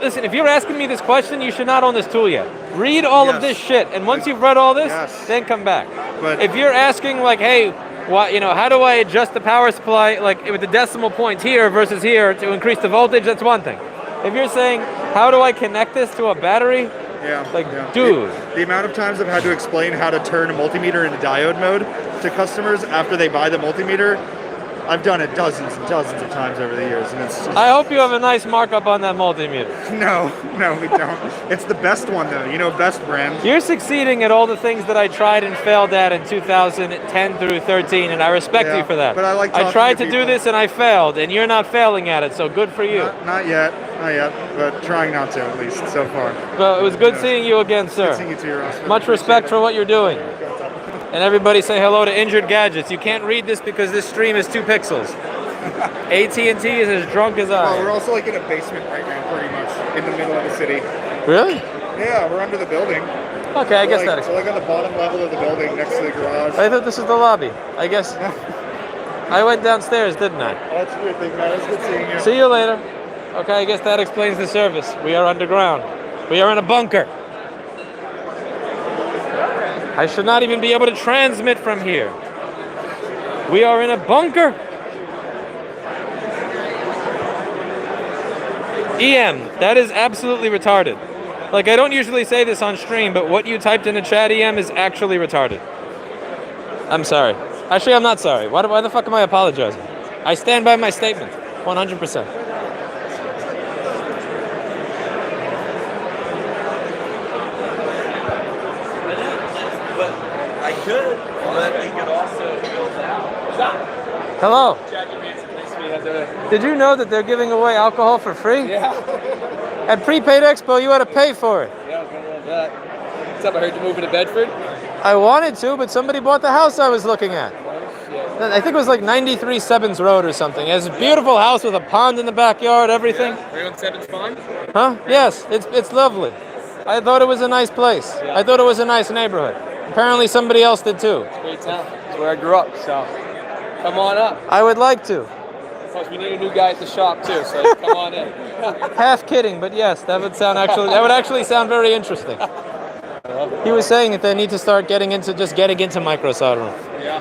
listen, if you're asking me this question, you should not own this tool yet. Read all of this shit, and once you've read all this, then come back. But if you're asking like, hey, how do I adjust the power supply, like with the decimal points here versus here to increase the voltage, that's one thing. If you're saying, how do I connect this to a battery? Dude. The amount of times I've had to explain how to turn a multimeter into diode mode to customers after they buy the multimeter, I've done it dozens and dozens of times over the years, and it's just, I hope you have a nice markup on that multimeter. no, we don't. It's the best one though, you know, best brand. You're succeeding at all the things that I tried and failed at in 2010 through 13, and I respect Yeah, you for that. but I like I talking tried to to do people. this and I failed, and you're not failing at it, so good for you. Not yet, but trying not to at least so far. Well, it was good Yeah. seeing you again, sir. Seeing you too, Ross. Much respect for what you're doing. And everybody say hello to Injured Gadgets. You can't read this because this stream is 2 pixels. AT&T is as drunk as Well, we're I. also like in a basement right now, pretty much in the middle of the city. Really? Yeah, we're under the building. Okay, I guess We're that we're explains. like on the bottom level of the building, next to the garage. I thought this was the lobby. I guess. I went downstairs, didn't I? That's a good thing, man. It's good seeing you. See you later. Okay, I guess that explains the service. We are underground. We are in a bunker. I should not even be able to transmit from here. We are in a bunker. EM, that is absolutely retarded. Like, I don't usually say this on stream, but what you typed in the chat, EM, is actually retarded. I'm sorry. Actually, I'm not sorry. Why the fuck am I apologizing? I stand by my statement, 100%. I could, but I could also build out. Hello. Jackie Manson, nice to meet you. How's everything? Did you know that they're giving away alcohol for free? Yeah. At Prepaid Expo, you had to pay for it. Yeah, I was gonna love that. What's up? I heard you moving to Bedford. I wanted to, but somebody bought the house I was looking at. I think it was like 93 Sevens Road or something. It has a beautiful house with a pond in the backyard, everything. Are you on Seven's Pond? Huh? Yes, it's lovely. I thought it was a nice place. I thought it was a nice neighborhood. Apparently somebody else did too. It's a great town. It's where I grew up, so come on up. I would like to. Plus, we need a new guy at the shop too, so come on in. Half kidding, but yes, that would actually sound very interesting. He was saying that they need to start getting into micro soldering. Yeah.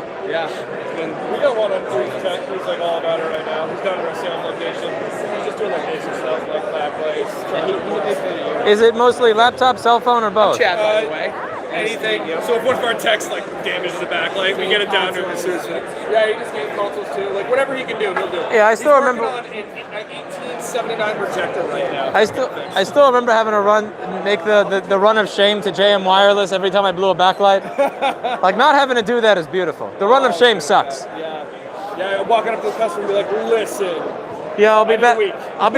We got one on who's like all about it right now. He's down at our same location. He's just doing like basic stuff, like lab plates. Is it mostly laptop, cell phone, or both? Chad, by the way. Anything. So if one of our techs like damages the backlight, we get it down to him as soon as Yeah, he just gave consoles too. Like whatever he can do, he'll do it. Yeah, I still He's remember. working on an 1879 projector right now. I still remember having to make the run of shame to JM Wireless every time I blew a backlight. Like, not having to do that is beautiful. The run of shame sucks. Yeah, walking up to the customer and be like, listen. Yeah, I'll be Every back. week. I'll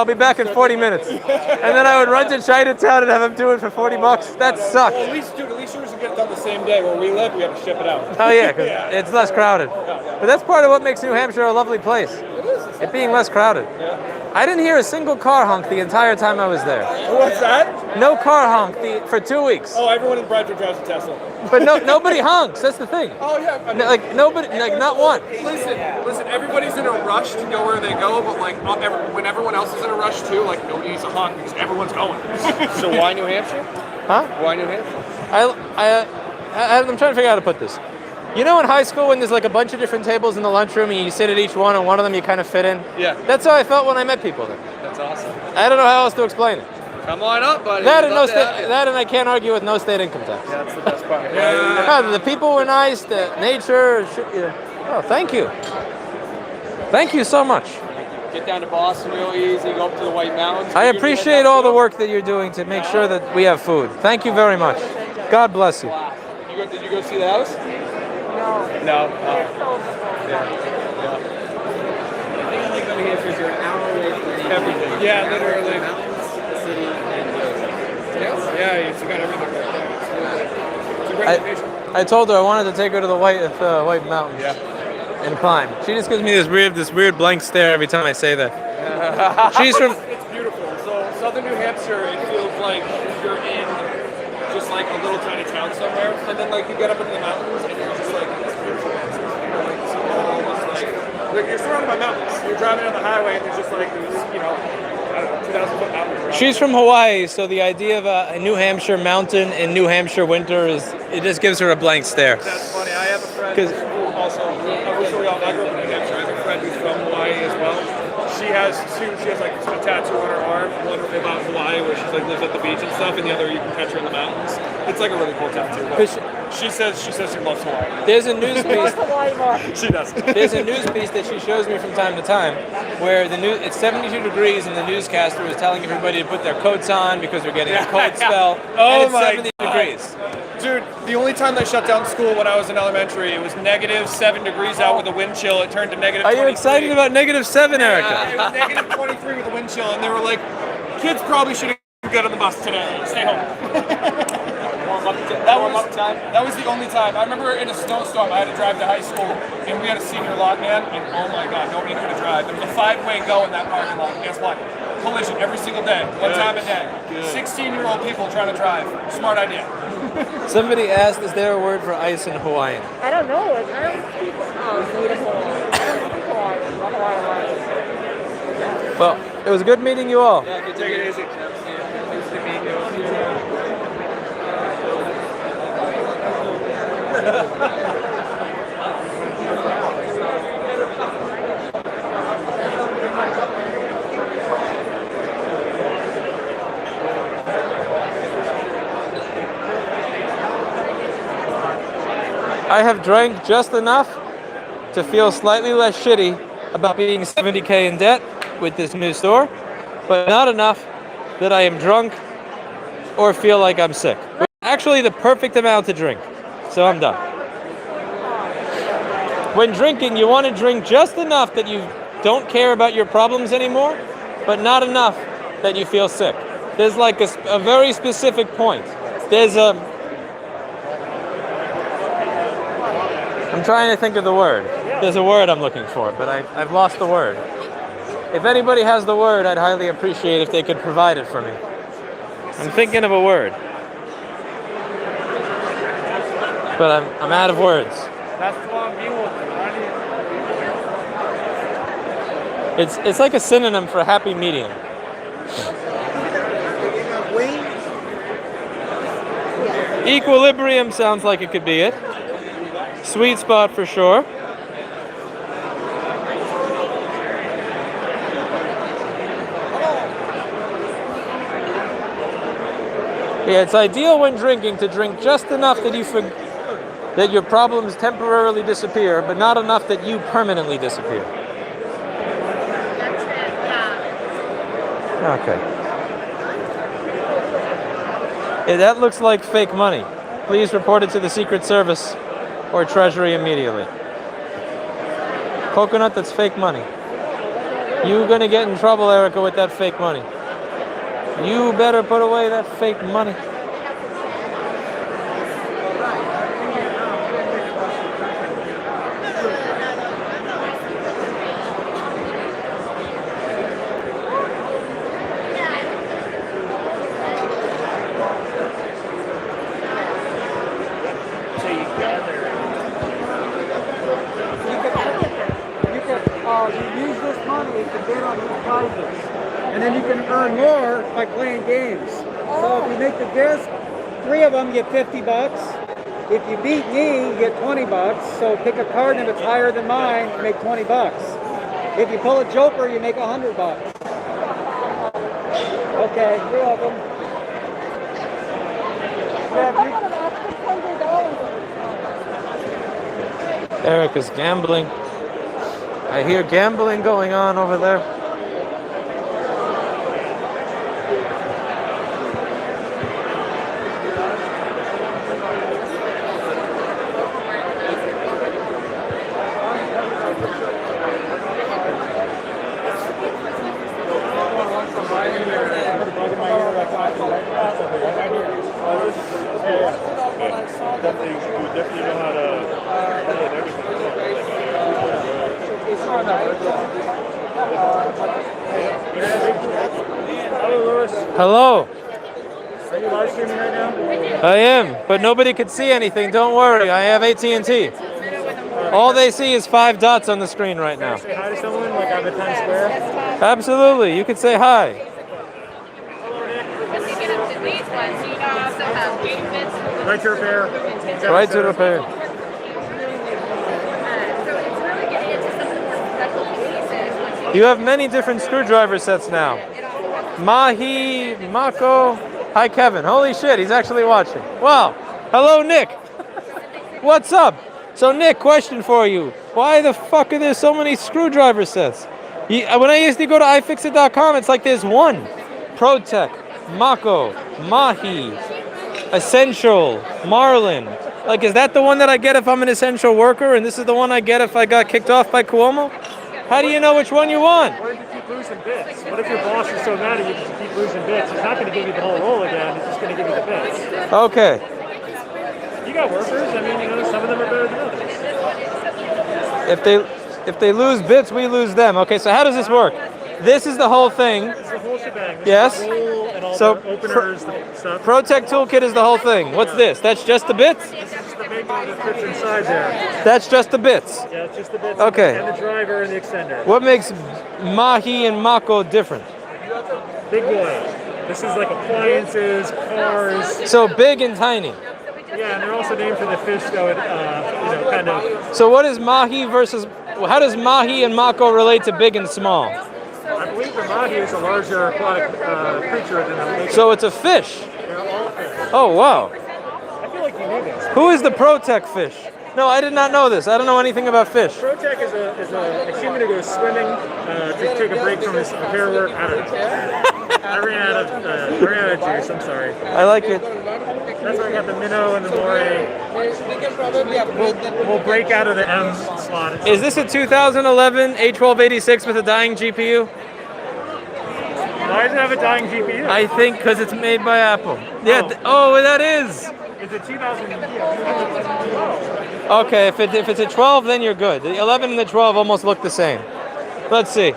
be back in 40 minutes. And then I would run to Chinatown and have him do it for $40. That sucked. Well, at least yours will get it done the same day. Where we live, we have to ship it out. Oh yeah, 'cause it's less crowded. But that's part of what makes New Hampshire a lovely place. It being less crowded. I didn't hear a single car honk the entire time I was there. What's that? No car honk for 2 weeks. Oh, everyone in Bradford drives a Tesla. But nobody honks. That's the thing. Oh yeah. I mean, Like nobody, like not one. Listen. Everybody's in a rush to go where they go, but like when everyone else is in a rush too, like nobody needs a honk because everyone's going. So why New Hampshire? Huh? Why New Hampshire? I'm trying to figure out how to put this. You know in high school when there's like a bunch of different tables in the lunchroom and you sit at each one and one of them you kind of fit in? Yeah. That's how I felt when I met people there. That's awesome. I don't know how else to explain it. Come on up, buddy. That and Love to have you. that and I can't argue with no state income tax. Yeah, that's the best part. No, the people were nice, the nature. Yeah. Oh, thank you. Thank you so much. Get down to Boston real easy. Go up to the White Mountains. I appreciate all the work that you're doing to make sure that we have food. Thank you very much. God bless you. Wow. Did you go see the house? No. I think like New Hampshire, you're an hour away from everything. Yeah, literally. Mountains, the city, and Yeah, you got everything right there. It's a great location. I told her I wanted to take her to the White Mountains and climb. She just gives me this weird blank stare every time I say that. She's from. It's beautiful. So southern New Hampshire, it feels like you're in just like a little tiny town somewhere, and then like you get up into the mountains and you're just like it's beautiful. It's almost like you're surrounded by mountains. You're driving down the highway and there's just like these, I don't know, 2,000 foot mountains around. She's from Hawaii, so the idea of a New Hampshire mountain in New Hampshire winter it just gives her a blank stare. That's funny. I have a friend who also, I grew up in New Hampshire. I have a friend who's from Hawaii as well. She has like a tattoo on her arm, one about Hawaii where she's like lives at the beach and stuff, and the other you can catch her in the mountains. It's like a really cool tattoo. She says she loves Hawaii. There's a news piece. She does. There's a news piece that she shows me from time to time, where it's 72 degrees, and the newscaster is telling everybody to put their coats on because we're getting a cold spell. Oh and it's my 70 God. degrees. Dude, the only time they shut down school when I was in elementary, it was -7 degrees out with a wind chill. It turned to -23. Are you excited about -7, Erica? It was -23 with a wind chill, and they were like, kids probably shouldn't get on the bus today. Stay home. That was the only time. I remember in a snowstorm, I had to drive to high school, and we had a senior lot, man, and oh my God, nobody knew how to drive. There was a 5-way go in that parking lot. Guess what? Collision every single day, one time a day. 16-year-old people trying to drive. Smart idea. Somebody asked, is there a word for ice in Hawaiian? I don't know. I don't speak native Hawaiian. I don't speak Hawaiian. Well, it was good meeting you all. Yeah, take it easy. I have drank just enough to feel slightly less shitty about being 70K in debt with this new store, but not enough that I am drunk or feel like I'm sick. Actually, the perfect amount to drink. So I'm done. When drinking, you want to drink just enough that you don't care about your problems anymore, but not enough that you feel sick. There's like a very specific point. I'm trying to think of the word. There's a word I'm looking for, but I've lost the word. If anybody has the word, I'd highly appreciate if they could provide it for me. I'm thinking of a word, but I'm out of words. It's like a synonym for happy medium. Equilibrium sounds like it could be it. Sweet spot for sure. Yeah, it's ideal when drinking to drink just enough that that your problems temporarily disappear, but not enough that you permanently disappear. Okay. Yeah, that looks like fake money. Please report it to the Secret Service or Treasury immediately. Coconut, that's fake money. You're gonna get in trouble, Erica, with that fake money. You better put away that fake money. You use this money to bid on these prizes. And then you can earn more by playing games. So if you make the disc, 3 of them get 50 bucks. If you beat me, you get 20 bucks. So pick a card, and if it's higher than mine, you make 20 bucks. If you pull a joker, you make 100 bucks. Okay, you're welcome. Erica's gambling. I hear gambling going on over there. Definitely know how to Hello, Lewis. Hello. Are you live streaming right now? I am, but nobody could see anything. Don't worry. I have AT&T. All they see is 5 dots on the screen right now. Say hi to someone, like on the Times Square. Absolutely. You could say hi. Right to repair. Right to repair. You have many different screwdriver sets now. Mako. Hi, Kevin. Holy shit, he's actually watching. Wow. Hello, Nick. What's up? So Nick, question for you. Why the fuck are there so many screwdriver sets? When I used to go to iFixit.com, it's like there's one. ProTech, Mako, Mahi, Essential, Marlin. Like, is that the one that I get if I'm an essential worker, and this is the one I get if I got kicked off by Cuomo? How do you know which one you want? Why did you keep losing bits? What if your boss is so mad at you that you keep losing bits? He's not going to give you the whole roll again. He's just going to give you the bits. Okay. You got workers. I mean, you know, some of them are better than others. If they lose bits, we lose them. Okay, so how does this work? This is the whole thing. It's the whole shebang. Yes. The roll and all So the openers, the stuff. ProTech Toolkit is the whole thing. What's this? That's just the bits? This is the big one that fits inside there. That's just the bits. Yeah, it's just the bits. Okay. And the driver and the extender. What makes Mahi and Mako different? Big boy. This is like appliances, cars. So big and tiny. Yeah, and they're also named for the fish, though. You know, kind of. So what is Mahi versus? How does Mahi and Mako relate to big and small? I believe the mahi is a larger aquatic creature than the lake. So it's a fish. They're all fish. Oh wow. I feel like you knew this. Who is the ProTech fish? No, I did not know this. I don't know anything about fish. ProTech is a human who goes swimming to take a break from his repair work. I don't know. I ran out of juice. I'm sorry. I like it. That's where I got the minnow and the moray. We'll break out of the M slot. Is this a 2011 A1286 with a dying GPU? Why does it have a dying GPU? I think because it's made by Apple. Yeah. Oh, that is. It's a 2000. Okay, if it's a 12, then you're good. The 11 and the 12 almost look the same. Let's see.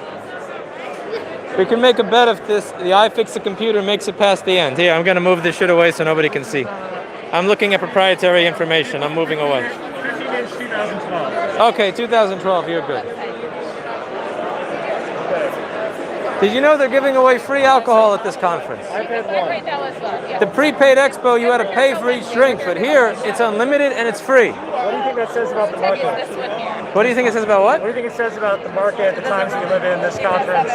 We can make a bet if the iFixit computer makes it past the end. Here, I'm going to move this shit away so nobody can see. I'm looking at proprietary information. I'm moving away. 15-inch 2012. Okay, 2012, you're good. Did you know they're giving away free alcohol at this conference? I've had one. The prepaid expo, you had to pay for each drink, but here, it's unlimited and it's free. What do you think that says about the market? What do you think it says about what? What do you think it says about the market, the times we live in, this conference?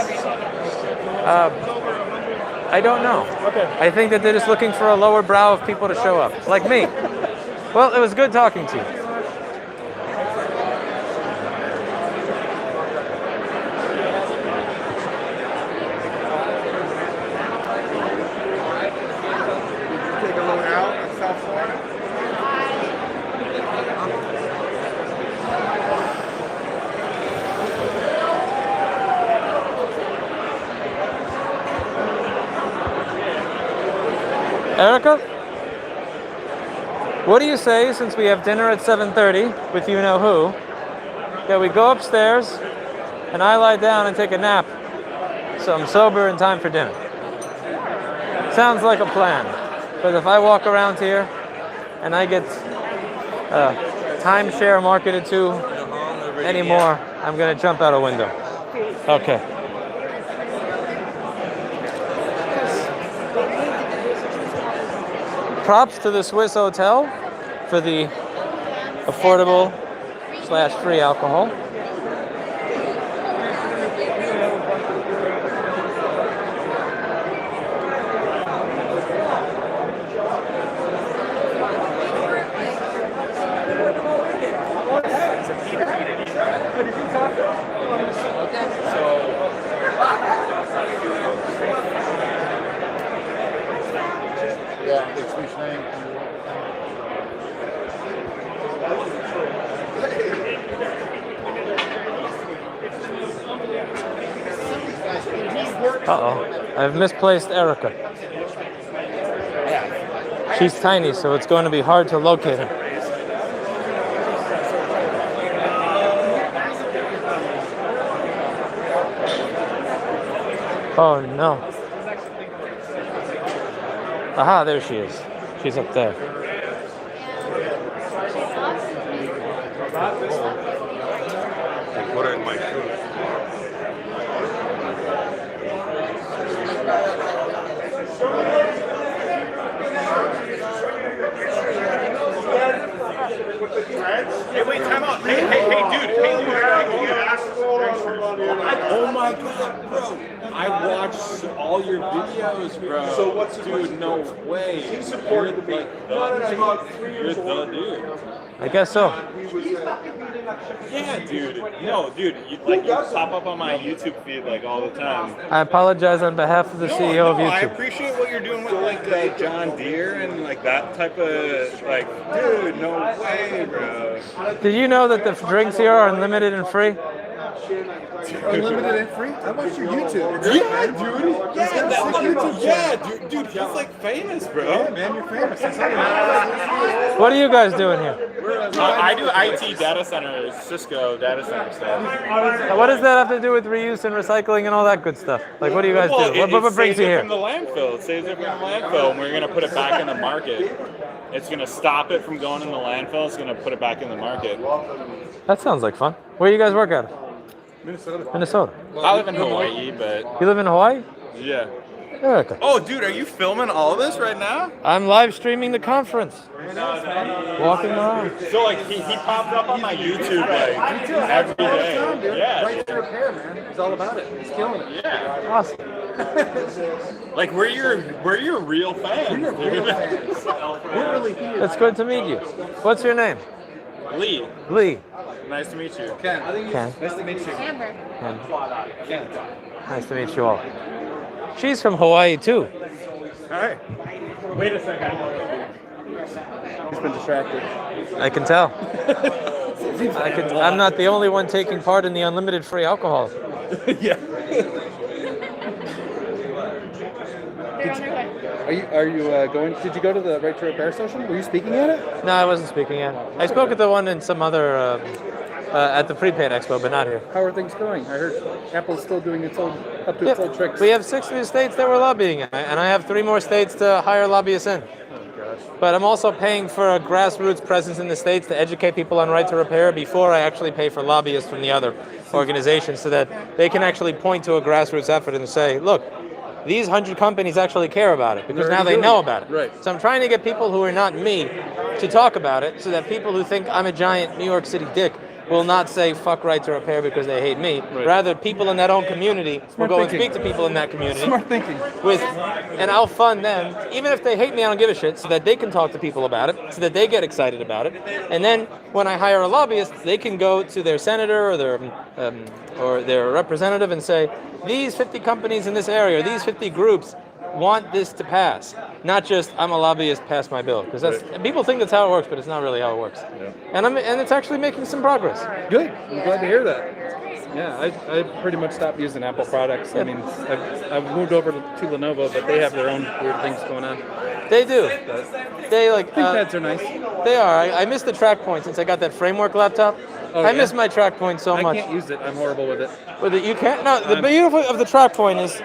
I don't know. Okay. I think that they're just looking for a lower brow of people to show up, like me. Well, it was good talking to you. Take a load out at South Florida. Erica? What do you say, since we have dinner at 7:30 with you know who, that we go upstairs and I lie down and take a nap so I'm sober in time for dinner? Sounds like a plan. But if I walk around here and I get timeshare marketed to anymore, I'm going to jump out a window. Okay. Props to the Swiss Hotel for the affordable / free alcohol. Yeah, it's fish name. Uh-oh, I've misplaced Erica. She's tiny, so it's going to be hard to locate her. Oh no. Aha, there she is. She's up there. Put it in my shoes. Hey, wait, time out. Hey, dude. Oh my my god, bro! I watched all your videos, bro. So what's dude? No way. He supported me. You're the dude. I guess so. Yeah, dude. No, dude. You pop up on my YouTube feed like all the time. I apologize on behalf of the CEO of I YouTube. appreciate what you're doing with like John Deere and like that type of like, dude. No way, bro. Did you know that the drinks here are unlimited and free? Unlimited and free? I watch your YouTube. Yeah, dude. Yeah, dude. He's like famous, bro. Yeah, man, you're famous. What are you guys doing here? I do IT data centers, Cisco data center stuff. Now, what does that have to do with reuse and recycling and all that good stuff? Like, what do you guys do? What brings you It here? from the landfill. It saves it from the landfill, and we're gonna put it back in the market. It's gonna stop it from going in the landfill. It's gonna put it back in the market. That sounds like fun. Where do you guys work at? Minnesota. I live in Hawaii, but You live in Hawaii? yeah. Erica. Oh, dude, are you filming all of this right now? I'm live streaming the conference. Walking around. So like he popped up on my YouTube like every day. Yeah. Right to repair, man. He's all about it. He's killing it. Yeah. Awesome. Like we're your real fans. We're really here. It's good to meet you. What's your name? Lee, Lee. nice to meet you. Ken. Nice to meet you. Amber. Ken. Nice to meet you all. She's from Hawaii too. Alright. Wait a second. He's been distracted. I can tell. I'm not the only one taking part in the unlimited free alcohol. Yeah. Are you going? Did you go to the Right to Repair session? Were you speaking at it? No, I wasn't speaking yet. I spoke at the one in some other, at the prepaid expo, but not here. How are things going? I heard Apple's still doing its old its old tricks. We have 6 new states that we're lobbying in, and I have 3 more states to hire lobbyists in. But I'm also paying for a grassroots presence in the states to educate people on right to repair before I actually pay for lobbyists from the other organizations so that they can actually point to a grassroots effort and say, look, these 100 companies actually care about it because now they know about it. Right. So I'm trying to get people who are not me to talk about it so that people who think I'm a giant New York City dick will not say fuck right to repair because they hate me. Right. Rather, people in that own community will go thinking. and speak to people in that community. Smart thinking. And I'll fund them, even if they hate me, I don't give a shit, so that they can talk to people about it, so that they get excited about it. And then when I hire a lobbyist, they can go to their senator or their representative and say, these 50 companies in this area, these 50 groups want this to pass. Not just I'm a lobbyist, pass my bill, because people think that's how it works, but it's not really how it works. Yeah. And it's actually making some progress. Good. I'm glad to hear that. Yeah, I pretty much stopped using Apple products. I mean, I've moved over to Lenovo, but they have their own weird things going on. They do. They like. ThinkPads are nice. They are. I miss the TrackPoint since I got that framework laptop. Oh, I yeah? miss my TrackPoint so much. I can't use it. I'm horrible with it. With it, you can't. No, the beautiful of the TrackPoint is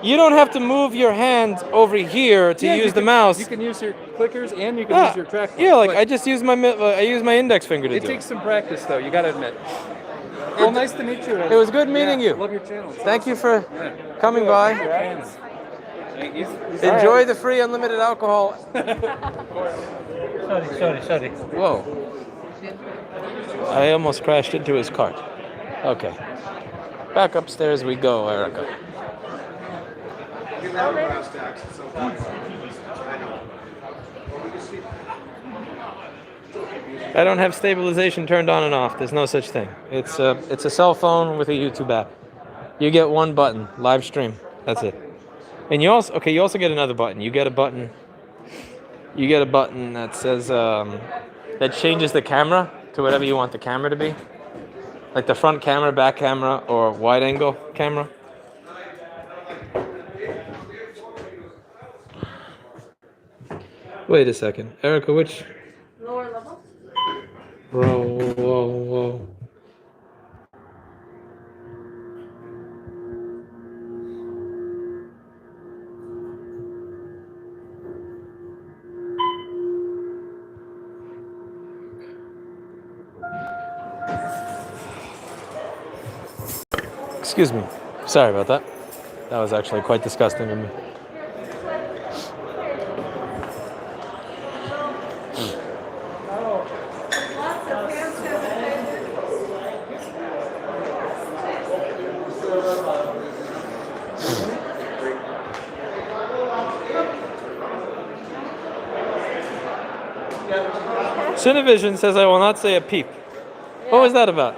you don't have to move your hand over here to use the mouse. You can use your clickers and you can use your trackpad. Yeah, like I just use my index finger to It do takes some practice, though. You got to admit. Well, nice to meet you. It was good meeting you. Love your channel. Thank you for coming by. Enjoy the free unlimited alcohol. Sorry. Whoa. I almost crashed into his cart. Okay. Back upstairs we go, Erica. I don't have stabilization turned on and off. There's no such thing. It's a cell phone with a YouTube app. You get one button, live stream. That's it. And you also get another button. You get a button that says that changes the camera to whatever you want the camera to be. Like the front camera, back camera, or wide angle camera. Wait a second. Erica, which? Lower level. Whoa. Excuse me. Sorry about that. That was actually quite disgusting of me. Cinevision says I will not say a peep. What was that about?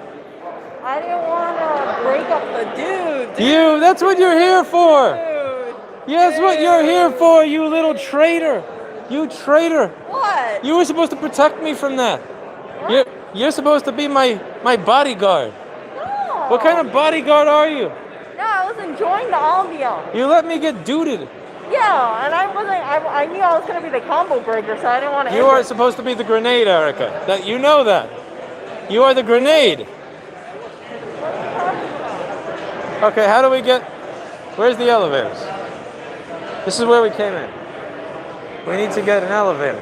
I didn't want to break up the dude. You, that's what you're here for. Dude. Yes, what you're here for, you little traitor. You traitor. What? You were supposed to protect me from that. You're supposed to be my bodyguard. No. What kind of bodyguard are you? No, I was enjoying the ambiance. You let me get duded. Yeah, and I knew I was going to be the combo breaker, so I didn't want to. You are supposed to be the grenade, Erica. That you know that. You are the grenade. Okay, how do we get... Where's the elevators? This is where we came in. We need to get an elevator.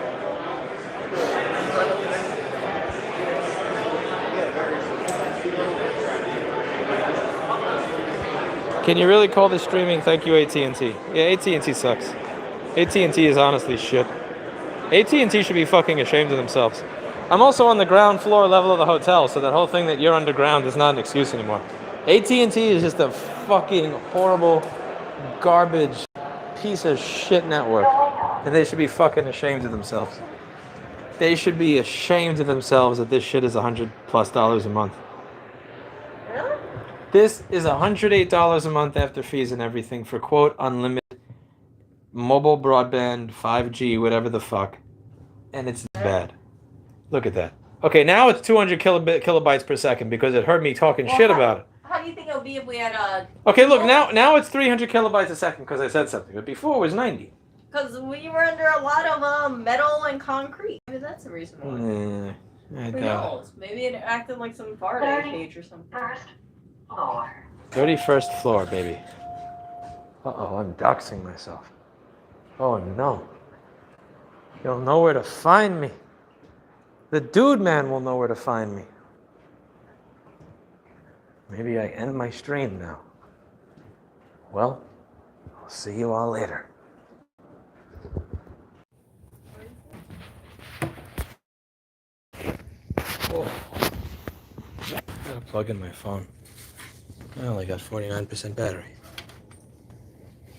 Can you really call this streaming? Thank you, AT&T. Yeah, AT&T sucks. AT&T is honestly shit. AT&T should be fucking ashamed of themselves. I'm also on the ground floor level of the hotel, so that whole thing that you're underground is not an excuse anymore. AT&T is just a fucking horrible, garbage, piece of shit network. And they should be fucking ashamed of themselves. They should be ashamed of themselves that this shit is $100+ a month. Really? This is $108 a month after fees and everything for, quote, unlimited mobile broadband, 5G, whatever the fuck. And it's bad. Look at that. Okay, now it's 200 kilobytes per second because it heard me talking shit about it. How do you think it would be if we had a... Okay, look, now it's 300 kilobytes a second because I said something. But before it was 90. Because we were under a lot of metal and concrete. Maybe that's the reason why. I Who doubt knows? Maybe it acted like some Faraday cage or something. 31st floor, baby. Uh-oh, I'm doxing myself. Oh, no. You'll know where to find me. The dude man will know where to find me. Maybe I end my stream now. Well, I'll see you all later. Oh. Gotta plug in my phone. I only got 49% battery.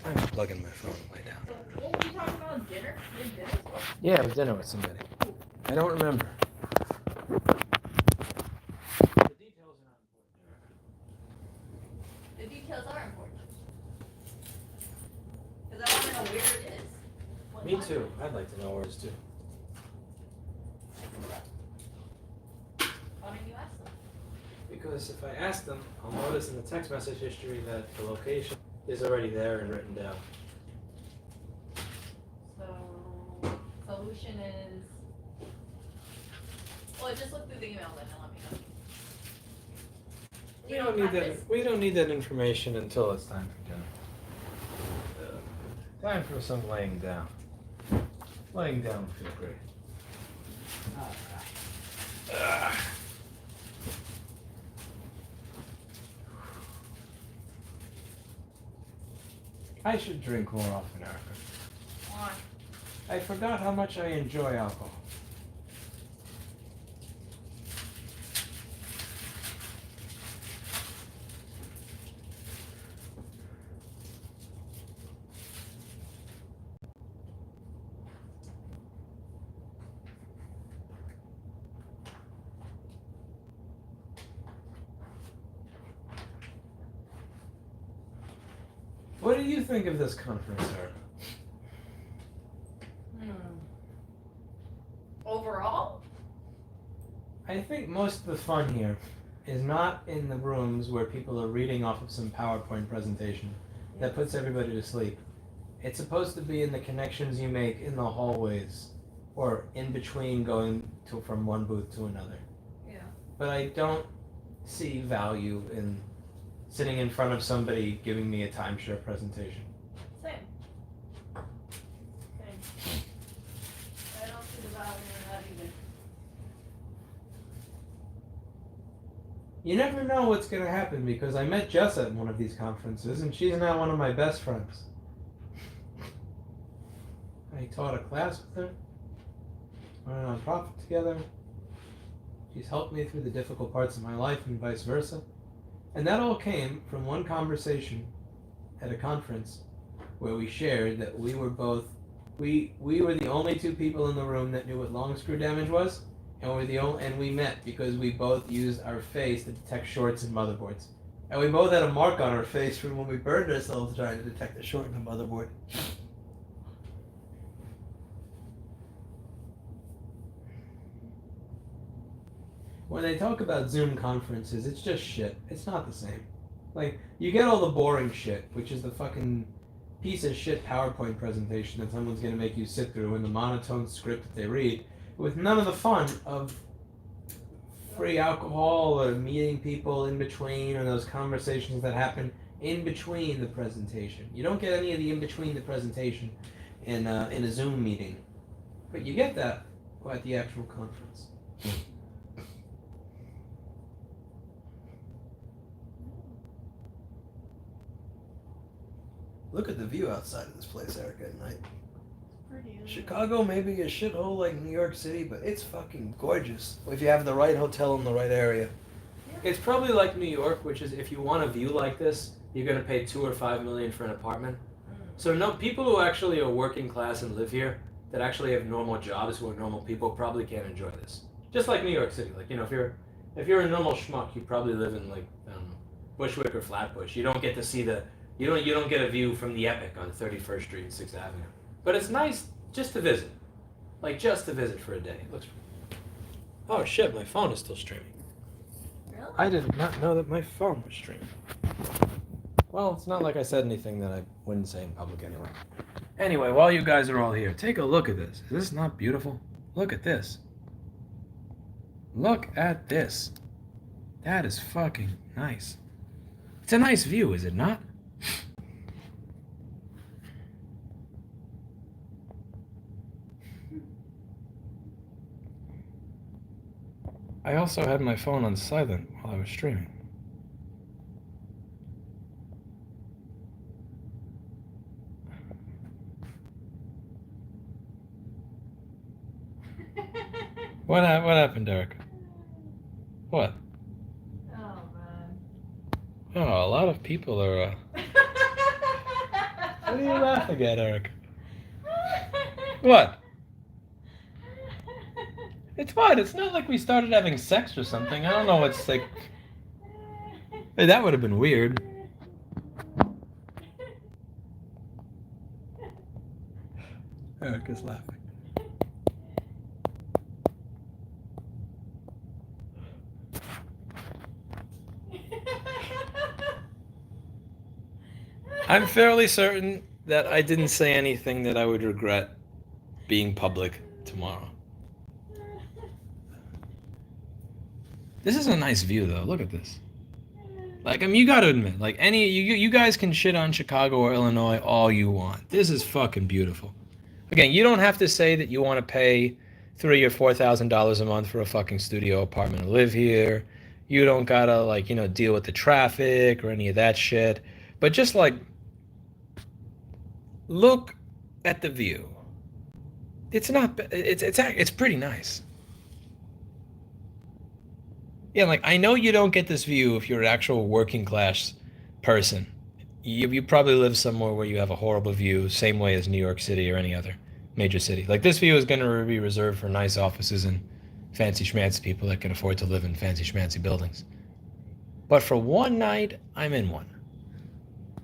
I'm gonna plug in my phone and lay down. What were we talking about? Dinner? Yeah, I was dinner with somebody. I don't remember. The details are important. Because I want to know where it is. Me too. I'd like to know where it is too. Why don't you ask them? Because if I ask them, I'll notice in the text message history that the location is already there and written down. So, solution is... Well, just look through the email then and let me know. We don't need that information until it's time for dinner. Time for some laying down. Laying down would feel great. I should drink more often, Erica. Why? I forgot how much I enjoy alcohol. What do you think of this conference, Erica? Overall? I think most of the fun here is not in the rooms where people are reading off of some PowerPoint presentation that puts everybody to sleep. It's supposed to be in the connections you make in the hallways or in between going from one booth to another. Yeah. But I don't see value in sitting in front of somebody giving me a timeshare presentation. Same. I don't see the value in that either. You never know what's going to happen because I met Jess at one of these conferences and she's now one of my best friends. I taught a class with her, ran a nonprofit together. She's helped me through the difficult parts of my life and vice versa. And that all came from one conversation at a conference where we shared that we were both, we were the only two people in the room that knew what long screw damage was, and we met because we both used our face to detect shorts in motherboards. And we both had a mark on our face from when we burned ourselves trying to detect a short in a motherboard. When they talk about Zoom conferences, it's just shit. It's not the same. Like, you get all the boring shit, which is the fucking piece of shit PowerPoint presentation that someone's gonna make you sit through and the monotone script that they read, with none of the fun of free alcohol or meeting people in between or those conversations that happen in between the presentation. You don't get any of the in between the presentation in a Zoom meeting, but you get that at the actual conference. Look at the view outside of this place, Erica, at night. Chicago may be a shithole like New York City, but it's fucking gorgeous if you have the right hotel in the right area. It's probably like New York, which is if you want a view like this, you're gonna pay $2 or $5 million for an apartment. So no, people who actually are working class and live here, that actually have normal jobs, who are normal people, probably can't enjoy this. Just like New York City, like if you're a normal schmuck, you probably live in like I don't know, Bushwick or Flatbush. You don't get to see you don't get a view from the Epic on 31st Street and 6th Avenue. But it's nice just to visit. Like just to visit for a day. It looks. Oh shit, my phone is still streaming. Really? I did not know that my phone was streaming. Well, it's not like I said anything that I wouldn't say in public anyway. Anyway, while you guys are all here, take a look at this. Is this not beautiful? Look at this. Look at this. That is fucking nice. It's a nice view, is it not? I also had my phone on silent while I was streaming. What happened, Derek? What? Oh man. Oh, a lot of people are. What are you laughing at, Eric? What? It's what? It's not like we started having sex or something. I don't know what's like. Hey, that would have been weird. Eric is laughing. I'm fairly certain that I didn't say anything that I would regret being public tomorrow. This is a nice view, though. Look at this. Like, I mean, you gotta admit, like, you guys can shit on Chicago or Illinois all you want. This is fucking beautiful. Again, you don't have to say that you want to pay $3,000 or $4,000 a month for a fucking studio apartment to live here. You don't gotta, like, deal with the traffic or any of that shit. But just, like, look at the view. It's pretty nice. Yeah, like, I know you don't get this view if you're an actual working class person. You probably live somewhere where you have a horrible view, same way as New York City or any other major city. Like, this view is going to be reserved for nice offices and fancy schmancy people that can afford to live in fancy schmancy buildings. But for one night, I'm in one.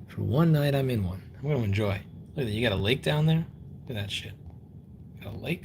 For one night, I'm in one. I'm going to enjoy. Look at that. You got a lake down there? Look at that shit. Got a lake?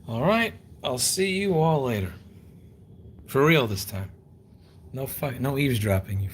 All right, I'll see you all later. For real this time. No eavesdropping, you